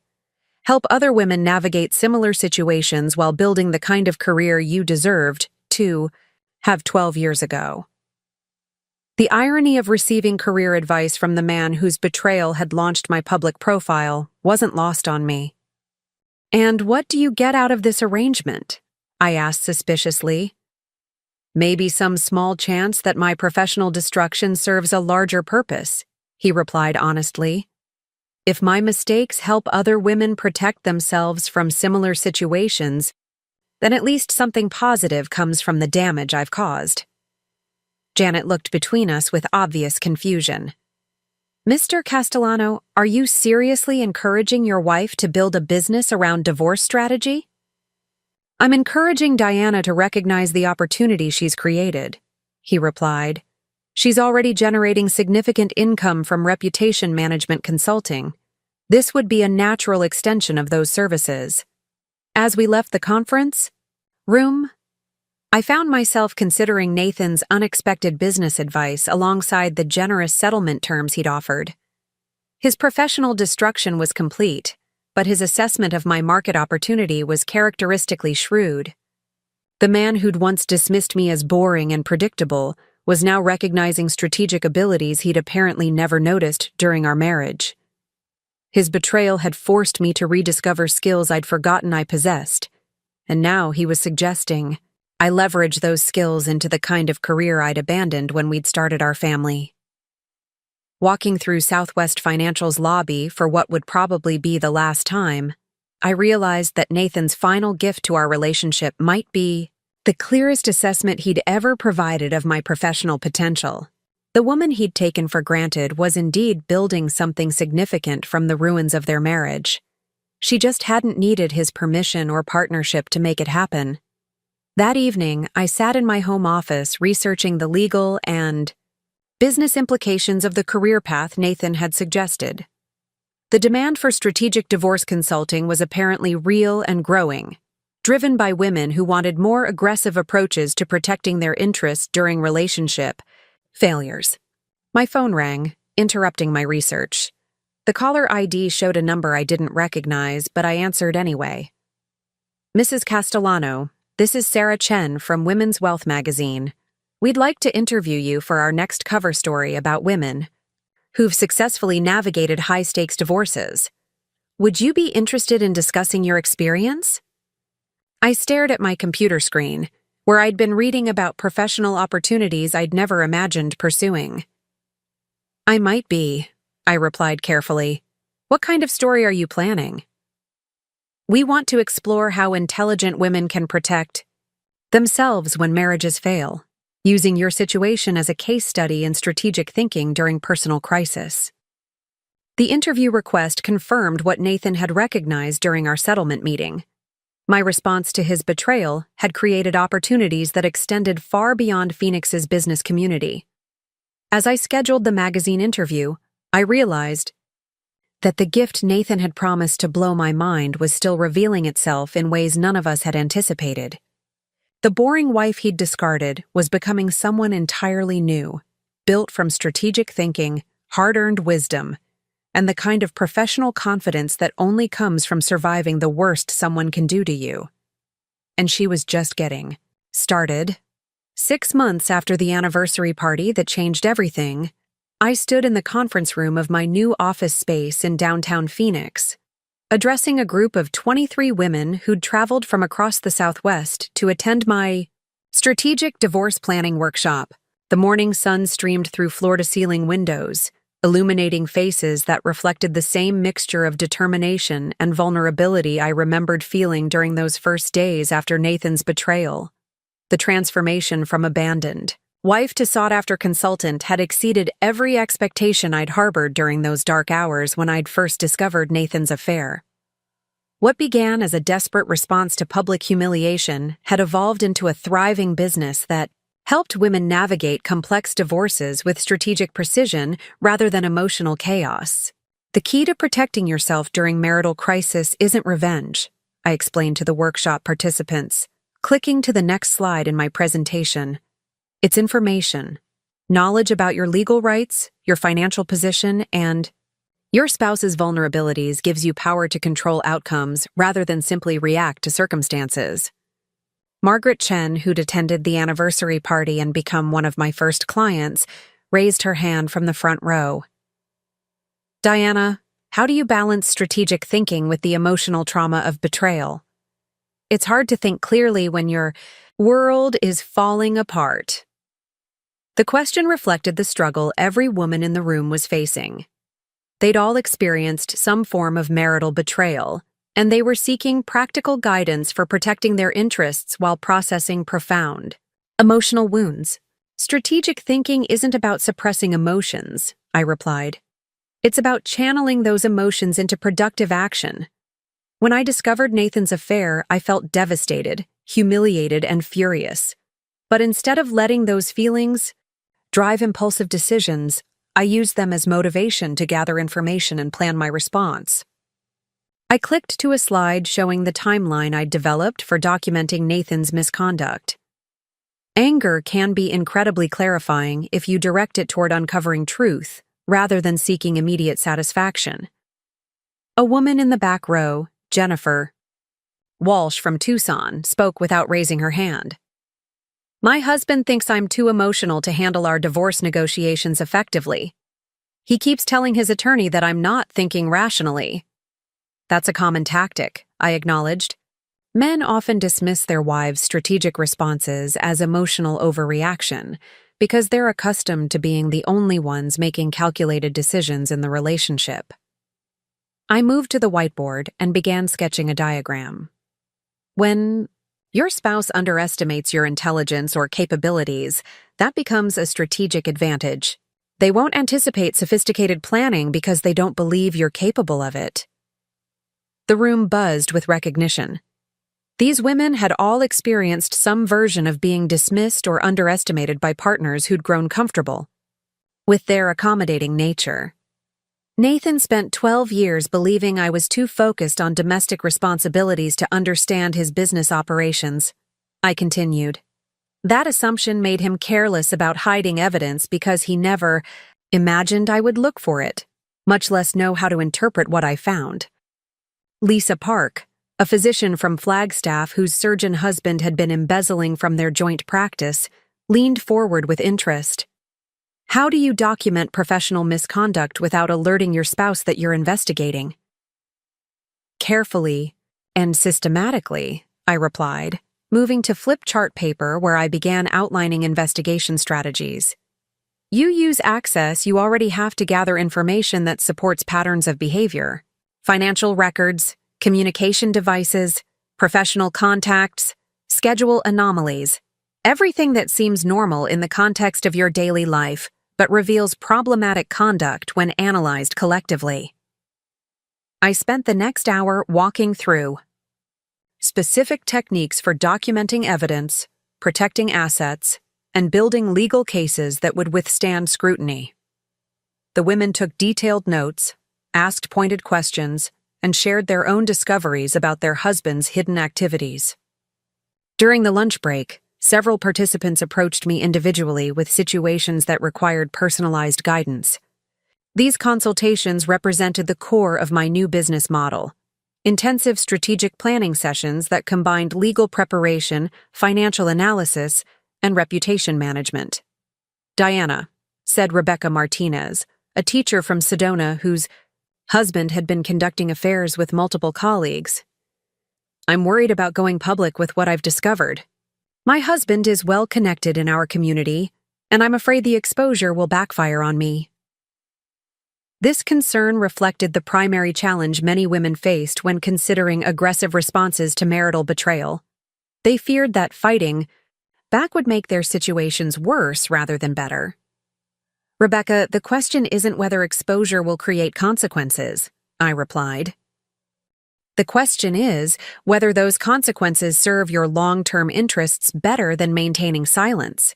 Help other women navigate similar situations while building the kind of career you deserved to have 12 years ago. The irony of receiving career advice from the man whose betrayal had launched my public profile wasn't lost on me. And what do you get out of this arrangement? I asked suspiciously. Maybe some small chance that my professional destruction serves a larger purpose, he replied honestly. If my mistakes help other women protect themselves from similar situations, then at least something positive comes from the damage I've caused. Janet looked between us with obvious confusion. Mr. Castellano, are you seriously encouraging your wife to build a business around divorce strategy? I'm encouraging Diana to recognize the opportunity she's created, he replied. She's already generating significant income from reputation management consulting. This would be a natural extension of those services. As we left the conference room, I found myself considering Nathan's unexpected business advice alongside the generous settlement terms he'd offered. His professional destruction was complete, but his assessment of my market opportunity was characteristically shrewd. The man who'd once dismissed me as boring and predictable was now recognizing strategic abilities he'd apparently never noticed during our marriage. His betrayal had forced me to rediscover skills I'd forgotten I possessed, and now he was suggesting I leverage those skills into the kind of career I'd abandoned when we'd started our family. Walking through Southwest Financial's lobby for what would probably be the last time, I realized that Nathan's final gift to our relationship might be the clearest assessment he'd ever provided of my professional potential. The woman he'd taken for granted was indeed building something significant from the ruins of their marriage. She just hadn't needed his permission or partnership to make it happen. That evening, I sat in my home office researching the legal and business implications of the career path Nathan had suggested. The demand for strategic divorce consulting was apparently real and growing, driven by women who wanted more aggressive approaches to protecting their interests during relationship failures. My phone rang, interrupting my research. The caller ID showed a number I didn't recognize, but I answered anyway. Mrs. Castellano, this is Sarah Chen from Women's Wealth magazine. We'd like to interview you for our next cover story about women who've successfully navigated high-stakes divorces. Would you be interested in discussing your experience? I stared at my computer screen, where I'd been reading about professional opportunities I'd never imagined pursuing. I might be, I replied carefully. What kind of story are you planning? We want to explore how intelligent women can protect themselves when marriages fail, using your situation as a case study in strategic thinking during personal crisis. The interview request confirmed what Nathan had recognized during our settlement meeting. My response to his betrayal had created opportunities that extended far beyond Phoenix's business community. As I scheduled the magazine interview, I realized that the gift Nathan had promised to blow my mind was still revealing itself in ways none of us had anticipated. The boring wife he'd discarded was becoming someone entirely new, built from strategic thinking, hard-earned wisdom, and the kind of professional confidence that only comes from surviving the worst someone can do to you. And she was just getting started. 6 months after the anniversary party that changed everything, I stood in the conference room of my new office space in downtown Phoenix, addressing a group of 23 women who'd traveled from across the Southwest to attend my strategic divorce planning workshop. The morning sun streamed through floor-to-ceiling windows, illuminating faces that reflected the same mixture of determination and vulnerability I remembered feeling during those first days after Nathan's betrayal. The transformation from abandoned wife to sought-after consultant had exceeded every expectation I'd harbored during those dark hours when I'd first discovered Nathan's affair. What began as a desperate response to public humiliation had evolved into a thriving business that helped women navigate complex divorces with strategic precision rather than emotional chaos. The key to protecting yourself during marital crisis isn't revenge, I explained to the workshop participants, clicking to the next slide in my presentation. It's information, knowledge about your legal rights, your financial position, and your spouse's vulnerabilities gives you power to control outcomes rather than simply react to circumstances. Margaret Chen, who'd attended the anniversary party and become one of my first clients, raised her hand from the front row. Diana, how do you balance strategic thinking with the emotional trauma of betrayal? It's hard to think clearly when your world is falling apart. The question reflected the struggle every woman in the room was facing. They'd all experienced some form of marital betrayal, and they were seeking practical guidance for protecting their interests while processing profound emotional wounds. Strategic thinking isn't about suppressing emotions, I replied. It's about channeling those emotions into productive action. When I discovered Nathan's affair, I felt devastated, humiliated, and furious. But instead of letting those feelings drive impulsive decisions, I used them as motivation to gather information and plan my response. I clicked to a slide showing the timeline I'd developed for documenting Nathan's misconduct. Anger can be incredibly clarifying if you direct it toward uncovering truth rather than seeking immediate satisfaction. A woman in the back row, Jennifer Walsh from Tucson, spoke without raising her hand. My husband thinks I'm too emotional to handle our divorce negotiations effectively. He keeps telling his attorney that I'm not thinking rationally. That's a common tactic, I acknowledged. Men often dismiss their wives' strategic responses as emotional overreaction because they're accustomed to being the only ones making calculated decisions in the relationship. I moved to the whiteboard and began sketching a diagram. When your spouse underestimates your intelligence or capabilities, that becomes a strategic advantage. They won't anticipate sophisticated planning because they don't believe you're capable of it. The room buzzed with recognition. These women had all experienced some version of being dismissed or underestimated by partners who'd grown comfortable with their accommodating nature. Nathan spent 12 years believing I was too focused on domestic responsibilities to understand his business operations. I continued. That assumption made him careless about hiding evidence because he never imagined I would look for it, much less know how to interpret what I found. Lisa Park, a physician from Flagstaff whose surgeon husband had been embezzling from their joint practice, leaned forward with interest. How do you document professional misconduct without alerting your spouse that you're investigating? Carefully and systematically, I replied, moving to flip chart paper where I began outlining investigation strategies. You use access you already have to gather information that supports patterns of behavior. Financial records, communication devices, professional contacts, schedule anomalies. Everything that seems normal in the context of your daily life, but reveals problematic conduct when analyzed collectively. I spent the next hour walking through specific techniques for documenting evidence, protecting assets, and building legal cases that would withstand scrutiny. The women took detailed notes, asked pointed questions, and shared their own discoveries about their husbands' hidden activities. During the lunch break, several participants approached me individually with situations that required personalized guidance. These consultations represented the core of my new business model. Intensive strategic planning sessions that combined legal preparation, financial analysis, and reputation management. Diana, said Rebecca Martinez, a teacher from Sedona whose husband had been conducting affairs with multiple colleagues. I'm worried about going public with what I've discovered. My husband is well connected in our community, and I'm afraid the exposure will backfire on me. This concern reflected the primary challenge many women faced when considering aggressive responses to marital betrayal. They feared that fighting back would make their situations worse rather than better. Rebecca, the question isn't whether exposure will create consequences, I replied. The question is whether those consequences serve your long-term interests better than maintaining silence.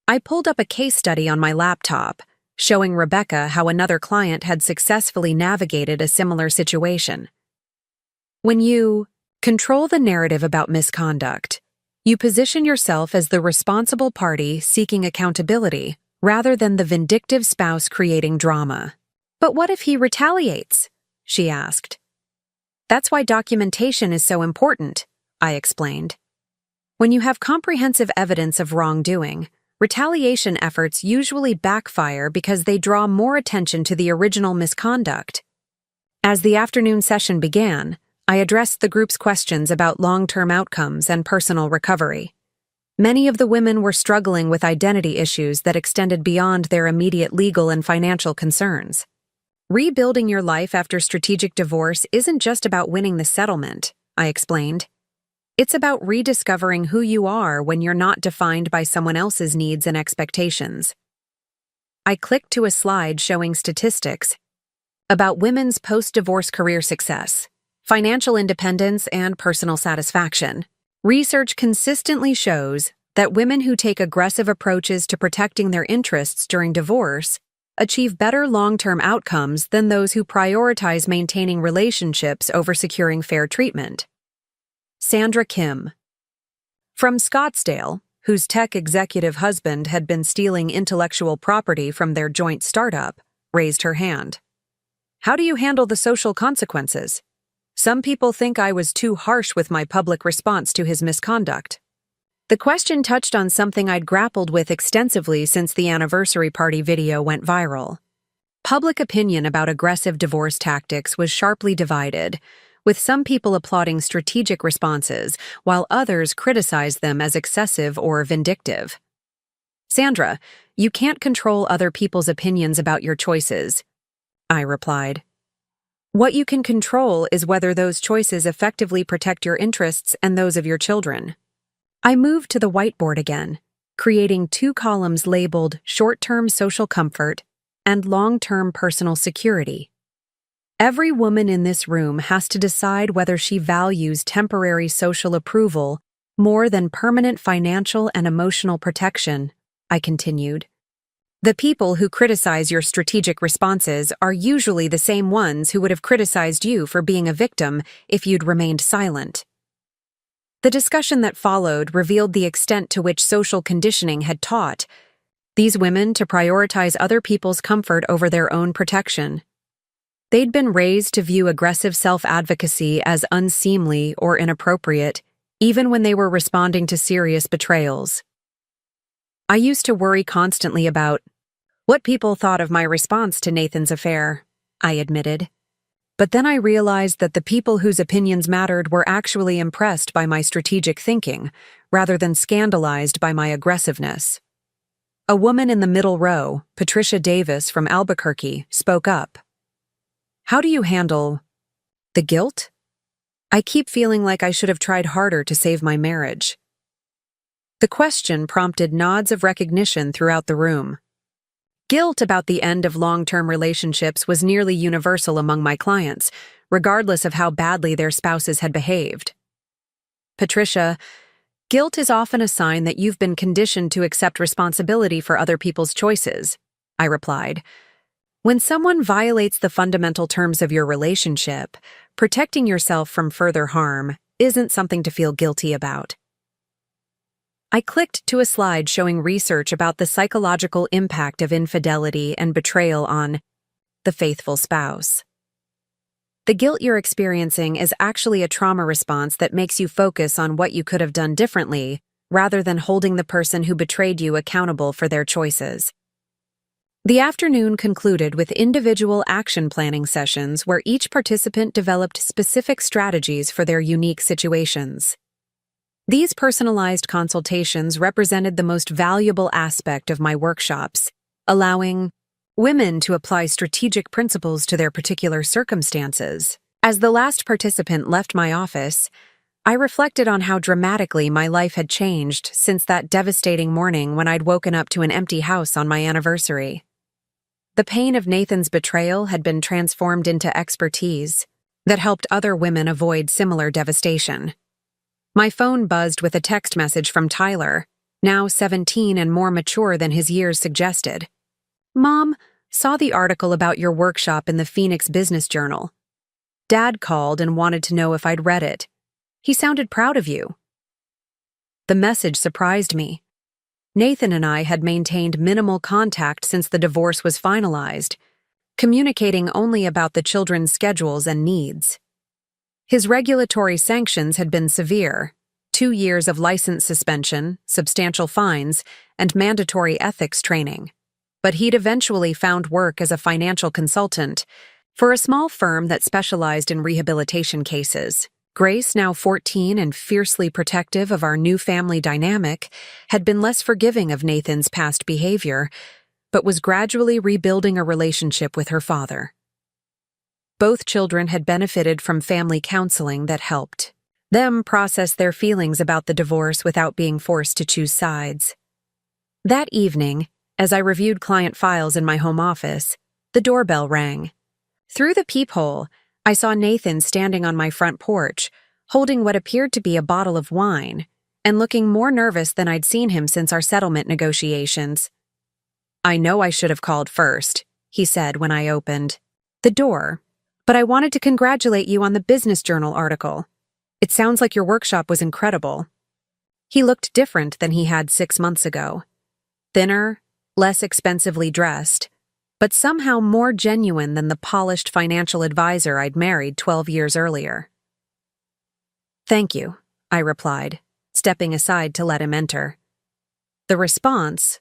I pulled up a case study on my laptop, showing Rebecca how another client had successfully navigated a similar situation. When you control the narrative about misconduct, you position yourself as the responsible party seeking accountability rather than the vindictive spouse creating drama. But what if he retaliates? She asked. That's why documentation is so important, I explained. When you have comprehensive evidence of wrongdoing, retaliation efforts usually backfire because they draw more attention to the original misconduct. As the afternoon session began, I addressed the group's questions about long-term outcomes and personal recovery. Many of the women were struggling with identity issues that extended beyond their immediate legal and financial concerns. Rebuilding your life after strategic divorce isn't just about winning the settlement, I explained. It's about rediscovering who you are when you're not defined by someone else's needs and expectations. I clicked to a slide showing statistics about women's post-divorce career success, financial independence, and personal satisfaction. Research consistently shows that women who take aggressive approaches to protecting their interests during divorce achieve better long-term outcomes than those who prioritize maintaining relationships over securing fair treatment. Sandra Kim, from Scottsdale, whose tech executive husband had been stealing intellectual property from their joint startup, raised her hand. How do you handle the social consequences? Some people think I was too harsh with my public response to his misconduct. The question touched on something I'd grappled with extensively since the anniversary party video went viral. Public opinion about aggressive divorce tactics was sharply divided, with some people applauding strategic responses while others criticized them as excessive or vindictive. Sandra, you can't control other people's opinions about your choices, I replied. What you can control is whether those choices effectively protect your interests and those of your children. I moved to the whiteboard again, creating 2 columns labeled short-term social comfort and long-term personal security. Every woman in this room has to decide whether she values temporary social approval more than permanent financial and emotional protection, I continued. The people who criticize your strategic responses are usually the same ones who would have criticized you for being a victim if you'd remained silent. The discussion that followed revealed the extent to which social conditioning had taught these women to prioritize other people's comfort over their own protection. They'd been raised to view aggressive self-advocacy as unseemly or inappropriate, even when they were responding to serious betrayals. I used to worry constantly about what people thought of my response to Nathan's affair, I admitted. But then I realized that the people whose opinions mattered were actually impressed by my strategic thinking, rather than scandalized by my aggressiveness. A woman in the middle row, Patricia Davis from Albuquerque, spoke up. How do you handle the guilt? I keep feeling like I should have tried harder to save my marriage. The question prompted nods of recognition throughout the room. Guilt about the end of long-term relationships was nearly universal among my clients, regardless of how badly their spouses had behaved. Patricia, guilt is often a sign that you've been conditioned to accept responsibility for other people's choices, I replied. When someone violates the fundamental terms of your relationship, protecting yourself from further harm isn't something to feel guilty about. I clicked to a slide showing research about the psychological impact of infidelity and betrayal on the faithful spouse. The guilt you're experiencing is actually a trauma response that makes you focus on what you could have done differently, rather than holding the person who betrayed you accountable for their choices. The afternoon concluded with individual action planning sessions where each participant developed specific strategies for their unique situations. These personalized consultations represented the most valuable aspect of my workshops, allowing women to apply strategic principles to their particular circumstances. As the last participant left my office, I reflected on how dramatically my life had changed since that devastating morning when I'd woken up to an empty house on my anniversary. The pain of Nathan's betrayal had been transformed into expertise that helped other women avoid similar devastation. My phone buzzed with a text message from Tyler, now 17 and more mature than his years suggested. Mom, saw the article about your workshop in the Phoenix Business Journal. Dad called and wanted to know if I'd read it. He sounded proud of you. The message surprised me. Nathan and I had maintained minimal contact since the divorce was finalized, communicating only about the children's schedules and needs. His regulatory sanctions had been severe: 2 years of license suspension, substantial fines, and mandatory ethics training. But he'd eventually found work as a financial consultant for a small firm that specialized in rehabilitation cases. Grace, now 14 and fiercely protective of our new family dynamic, had been less forgiving of Nathan's past behavior, but was gradually rebuilding a relationship with her father. Both children had benefited from family counseling that helped them process their feelings about the divorce without being forced to choose sides. That evening, as I reviewed client files in my home office, the doorbell rang. Through the peephole, I saw Nathan standing on my front porch, holding what appeared to be a bottle of wine, and looking more nervous than I'd seen him since our settlement negotiations. I know I should have called first, he said when I opened the door, but I wanted to congratulate you on the Business Journal article. It sounds like your workshop was incredible. He looked different than he had 6 months ago. Thinner, less expensively dressed, but somehow more genuine than the polished financial advisor I'd married 12 years earlier. Thank you, I replied, stepping aside to let him enter. The response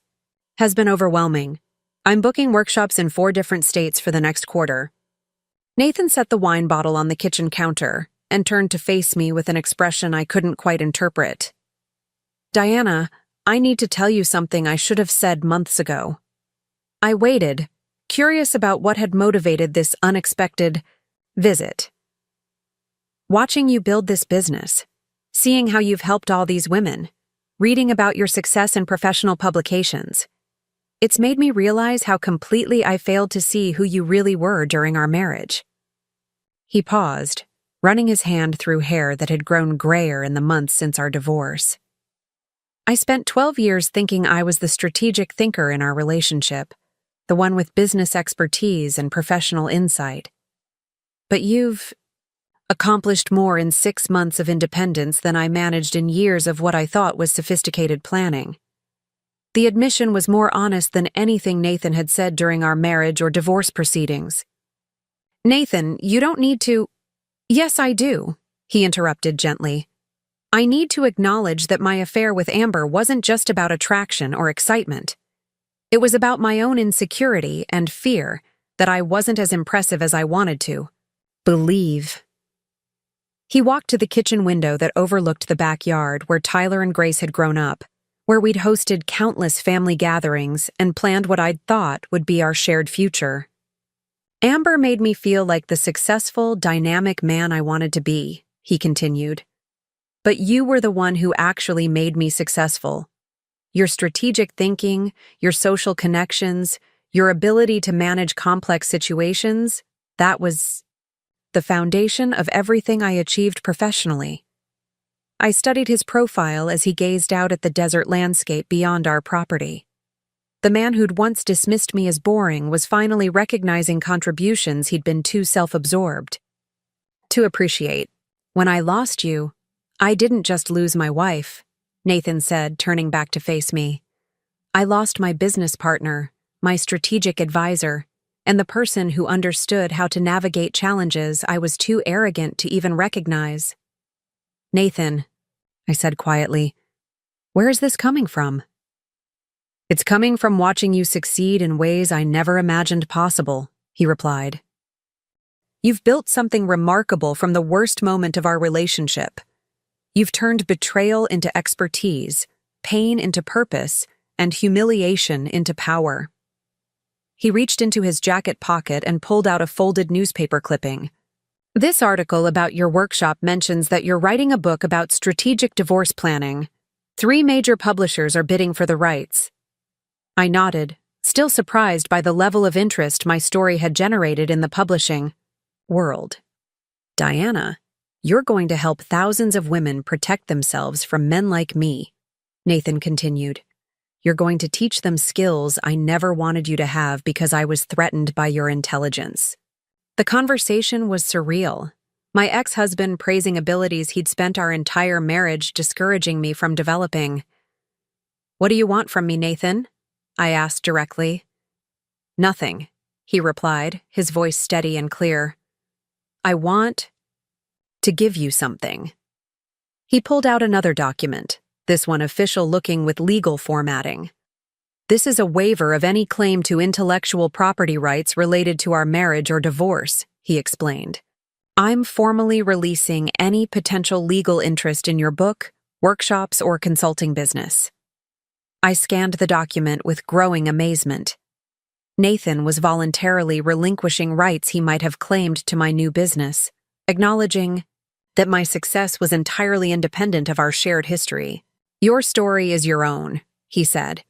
has been overwhelming. I'm booking workshops in 4 different states for the next quarter. Nathan set the wine bottle on the kitchen counter and turned to face me with an expression I couldn't quite interpret. Diana, I need to tell you something I should have said months ago. I waited, curious about what had motivated this unexpected visit. Watching you build this business, seeing how you've helped all these women, reading about your success in professional publications. It's made me realize how completely I failed to see who you really were during our marriage. He paused, running his hand through hair that had grown grayer in the months since our divorce. I spent 12 years thinking I was the strategic thinker in our relationship, the one with business expertise and professional insight. But you've accomplished more in 6 months of independence than I managed in years of what I thought was sophisticated planning. The admission was more honest than anything Nathan had said during our marriage or divorce proceedings. Nathan, you don't need to— Yes, I do, he interrupted gently. I need to acknowledge that my affair with Amber wasn't just about attraction or excitement. It was about my own insecurity and fear that I wasn't as impressive as I wanted to believe. He walked to the kitchen window that overlooked the backyard where Tyler and Grace had grown up, where we'd hosted countless family gatherings and planned what I'd thought would be our shared future. Amber made me feel like the successful, dynamic man I wanted to be, he continued. But you were the one who actually made me successful. Your strategic thinking, your social connections, your ability to manage complex situations, that was the foundation of everything I achieved professionally. I studied his profile as he gazed out at the desert landscape beyond our property. The man who'd once dismissed me as boring was finally recognizing contributions he'd been too self-absorbed to appreciate. When I lost you, I didn't just lose my wife, Nathan said, turning back to face me. I lost my business partner, my strategic advisor, and the person who understood how to navigate challenges I was too arrogant to even recognize. Nathan, I said quietly, where is this coming from? It's coming from watching you succeed in ways I never imagined possible, he replied. You've built something remarkable from the worst moment of our relationship. You've turned betrayal into expertise, pain into purpose, and humiliation into power. He reached into his jacket pocket and pulled out a folded newspaper clipping. This article about your workshop mentions that you're writing a book about strategic divorce planning. 3 major publishers are bidding for the rights. I nodded, still surprised by the level of interest my story had generated in the publishing world. Diana, you're going to help thousands of women protect themselves from men like me, Nathan continued. You're going to teach them skills I never wanted you to have because I was threatened by your intelligence. The conversation was surreal. My ex-husband praising abilities he'd spent our entire marriage discouraging me from developing. What do you want from me, Nathan? I asked directly. Nothing, he replied, his voice steady and clear. I want to give you something. He pulled out another document, this one official-looking with legal formatting. This is a waiver of any claim to intellectual property rights related to our marriage or divorce, he explained. I'm formally releasing any potential legal interest in your book, workshops, or consulting business. I scanned the document with growing amazement. Nathan was voluntarily relinquishing rights he might have claimed to my new business, acknowledging that my success was entirely independent of our shared history. Your story is your own, he said.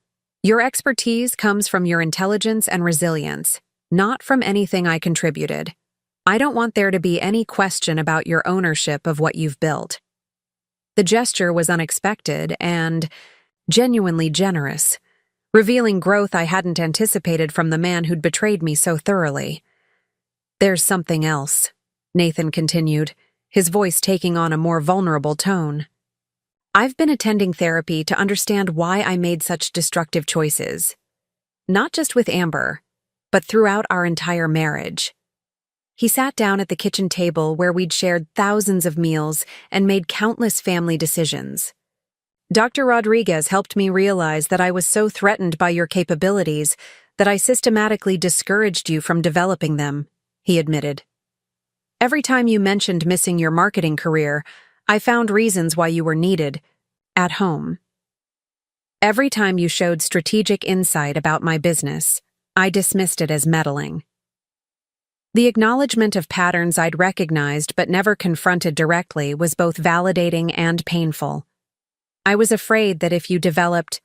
Your expertise comes from your intelligence and resilience, not from anything I contributed. I don't want there to be any question about your ownership of what you've built. The gesture was unexpected and genuinely generous, revealing growth I hadn't anticipated from the man who'd betrayed me so thoroughly. There's something else, Nathan continued, his voice taking on a more vulnerable tone. I've been attending therapy to understand why I made such destructive choices. Not just with Amber, but throughout our entire marriage. He sat down at the kitchen table where we'd shared thousands of meals and made countless family decisions. Dr. Rodriguez helped me realize that I was so threatened by your capabilities that I systematically discouraged you from developing them, he admitted. Every time you mentioned missing your marketing career, I found reasons why you were needed at home. Every time you showed strategic insight about my business, I dismissed it as meddling. The acknowledgement of patterns I'd recognized but never confronted directly was both validating and painful. I was afraid that if you developed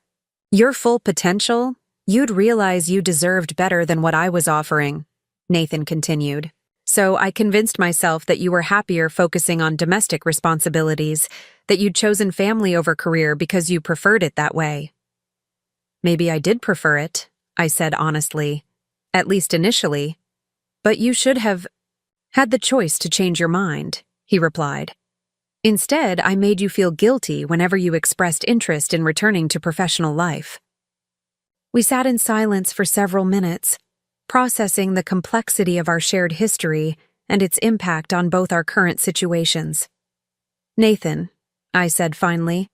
your full potential, you'd realize you deserved better than what I was offering, Nathan continued. So I convinced myself that you were happier focusing on domestic responsibilities, that you'd chosen family over career because you preferred it that way. Maybe I did prefer it, I said honestly, at least initially. But you should have had the choice to change your mind, he replied. Instead, I made you feel guilty whenever you expressed interest in returning to professional life. We sat in silence for several minutes, processing the complexity of our shared history and its impact on both our current situations. Nathan, I said finally,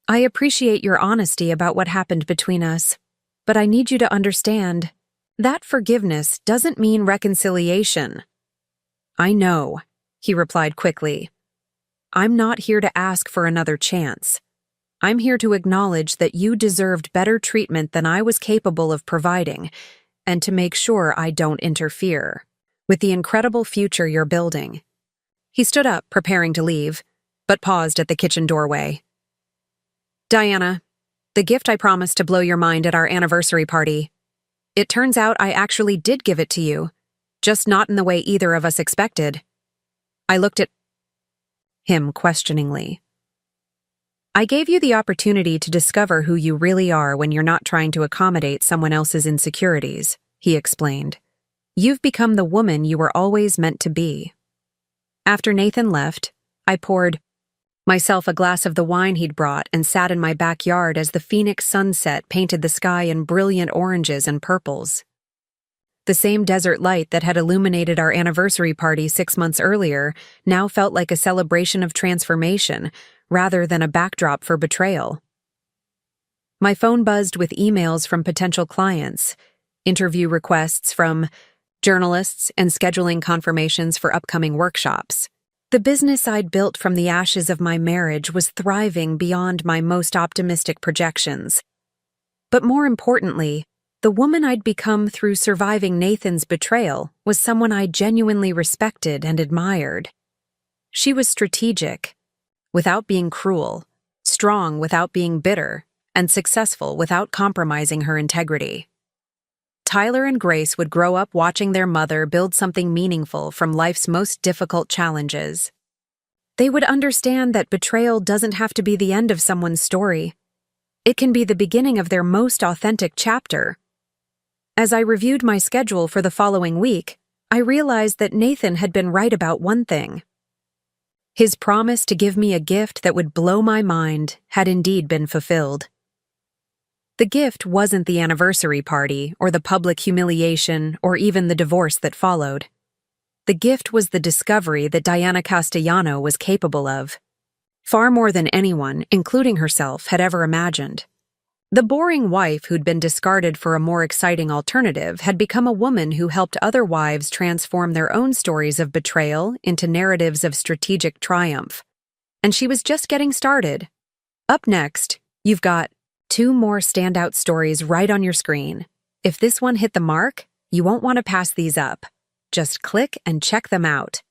I appreciate your honesty about what happened between us, but I need you to understand that forgiveness doesn't mean reconciliation. I know, he replied quickly. I'm not here to ask for another chance. I'm here to acknowledge that you deserved better treatment than I was capable of providing, and to make sure I don't interfere with the incredible future you're building. He stood up, preparing to leave, but paused at the kitchen doorway. Diana, the gift I promised to blow your mind at our anniversary party. It turns out I actually did give it to you, just not in the way either of us expected. I looked at him questioningly. I gave you the opportunity to discover who you really are when you're not trying to accommodate someone else's insecurities, he explained. You've become the woman you were always meant to be. After Nathan left, I poured myself a glass of the wine he'd brought and sat in my backyard as the Phoenix sunset painted the sky in brilliant oranges and purples. The same desert light that had illuminated our anniversary party 6 months earlier now felt like a celebration of transformation rather than a backdrop for betrayal. My phone buzzed with emails from potential clients, interview requests from journalists, and scheduling confirmations for upcoming workshops. The business I'd built from the ashes of my marriage was thriving beyond my most optimistic projections. But more importantly, the woman I'd become through surviving Nathan's betrayal was someone I genuinely respected and admired. She was strategic, without being cruel, strong without being bitter, and successful without compromising her integrity. Tyler and Grace would grow up watching their mother build something meaningful from life's most difficult challenges. They would understand that betrayal doesn't have to be the end of someone's story. It can be the beginning of their most authentic chapter. As I reviewed my schedule for the following week, I realized that Nathan had been right about one thing. His promise to give me a gift that would blow my mind had indeed been fulfilled. The gift wasn't the anniversary party, or the public humiliation, or even the divorce that followed. The gift was the discovery that Diana Castellano was capable of. Far more than anyone, including herself, had ever imagined. The boring wife who'd been discarded for a more exciting alternative had become a woman who helped other wives transform their own stories of betrayal into narratives of strategic triumph. And she was just getting started. Up next, you've got 2 more standout stories right on your screen. If this one hit the mark, you won't want to pass these up. Just click and check them out.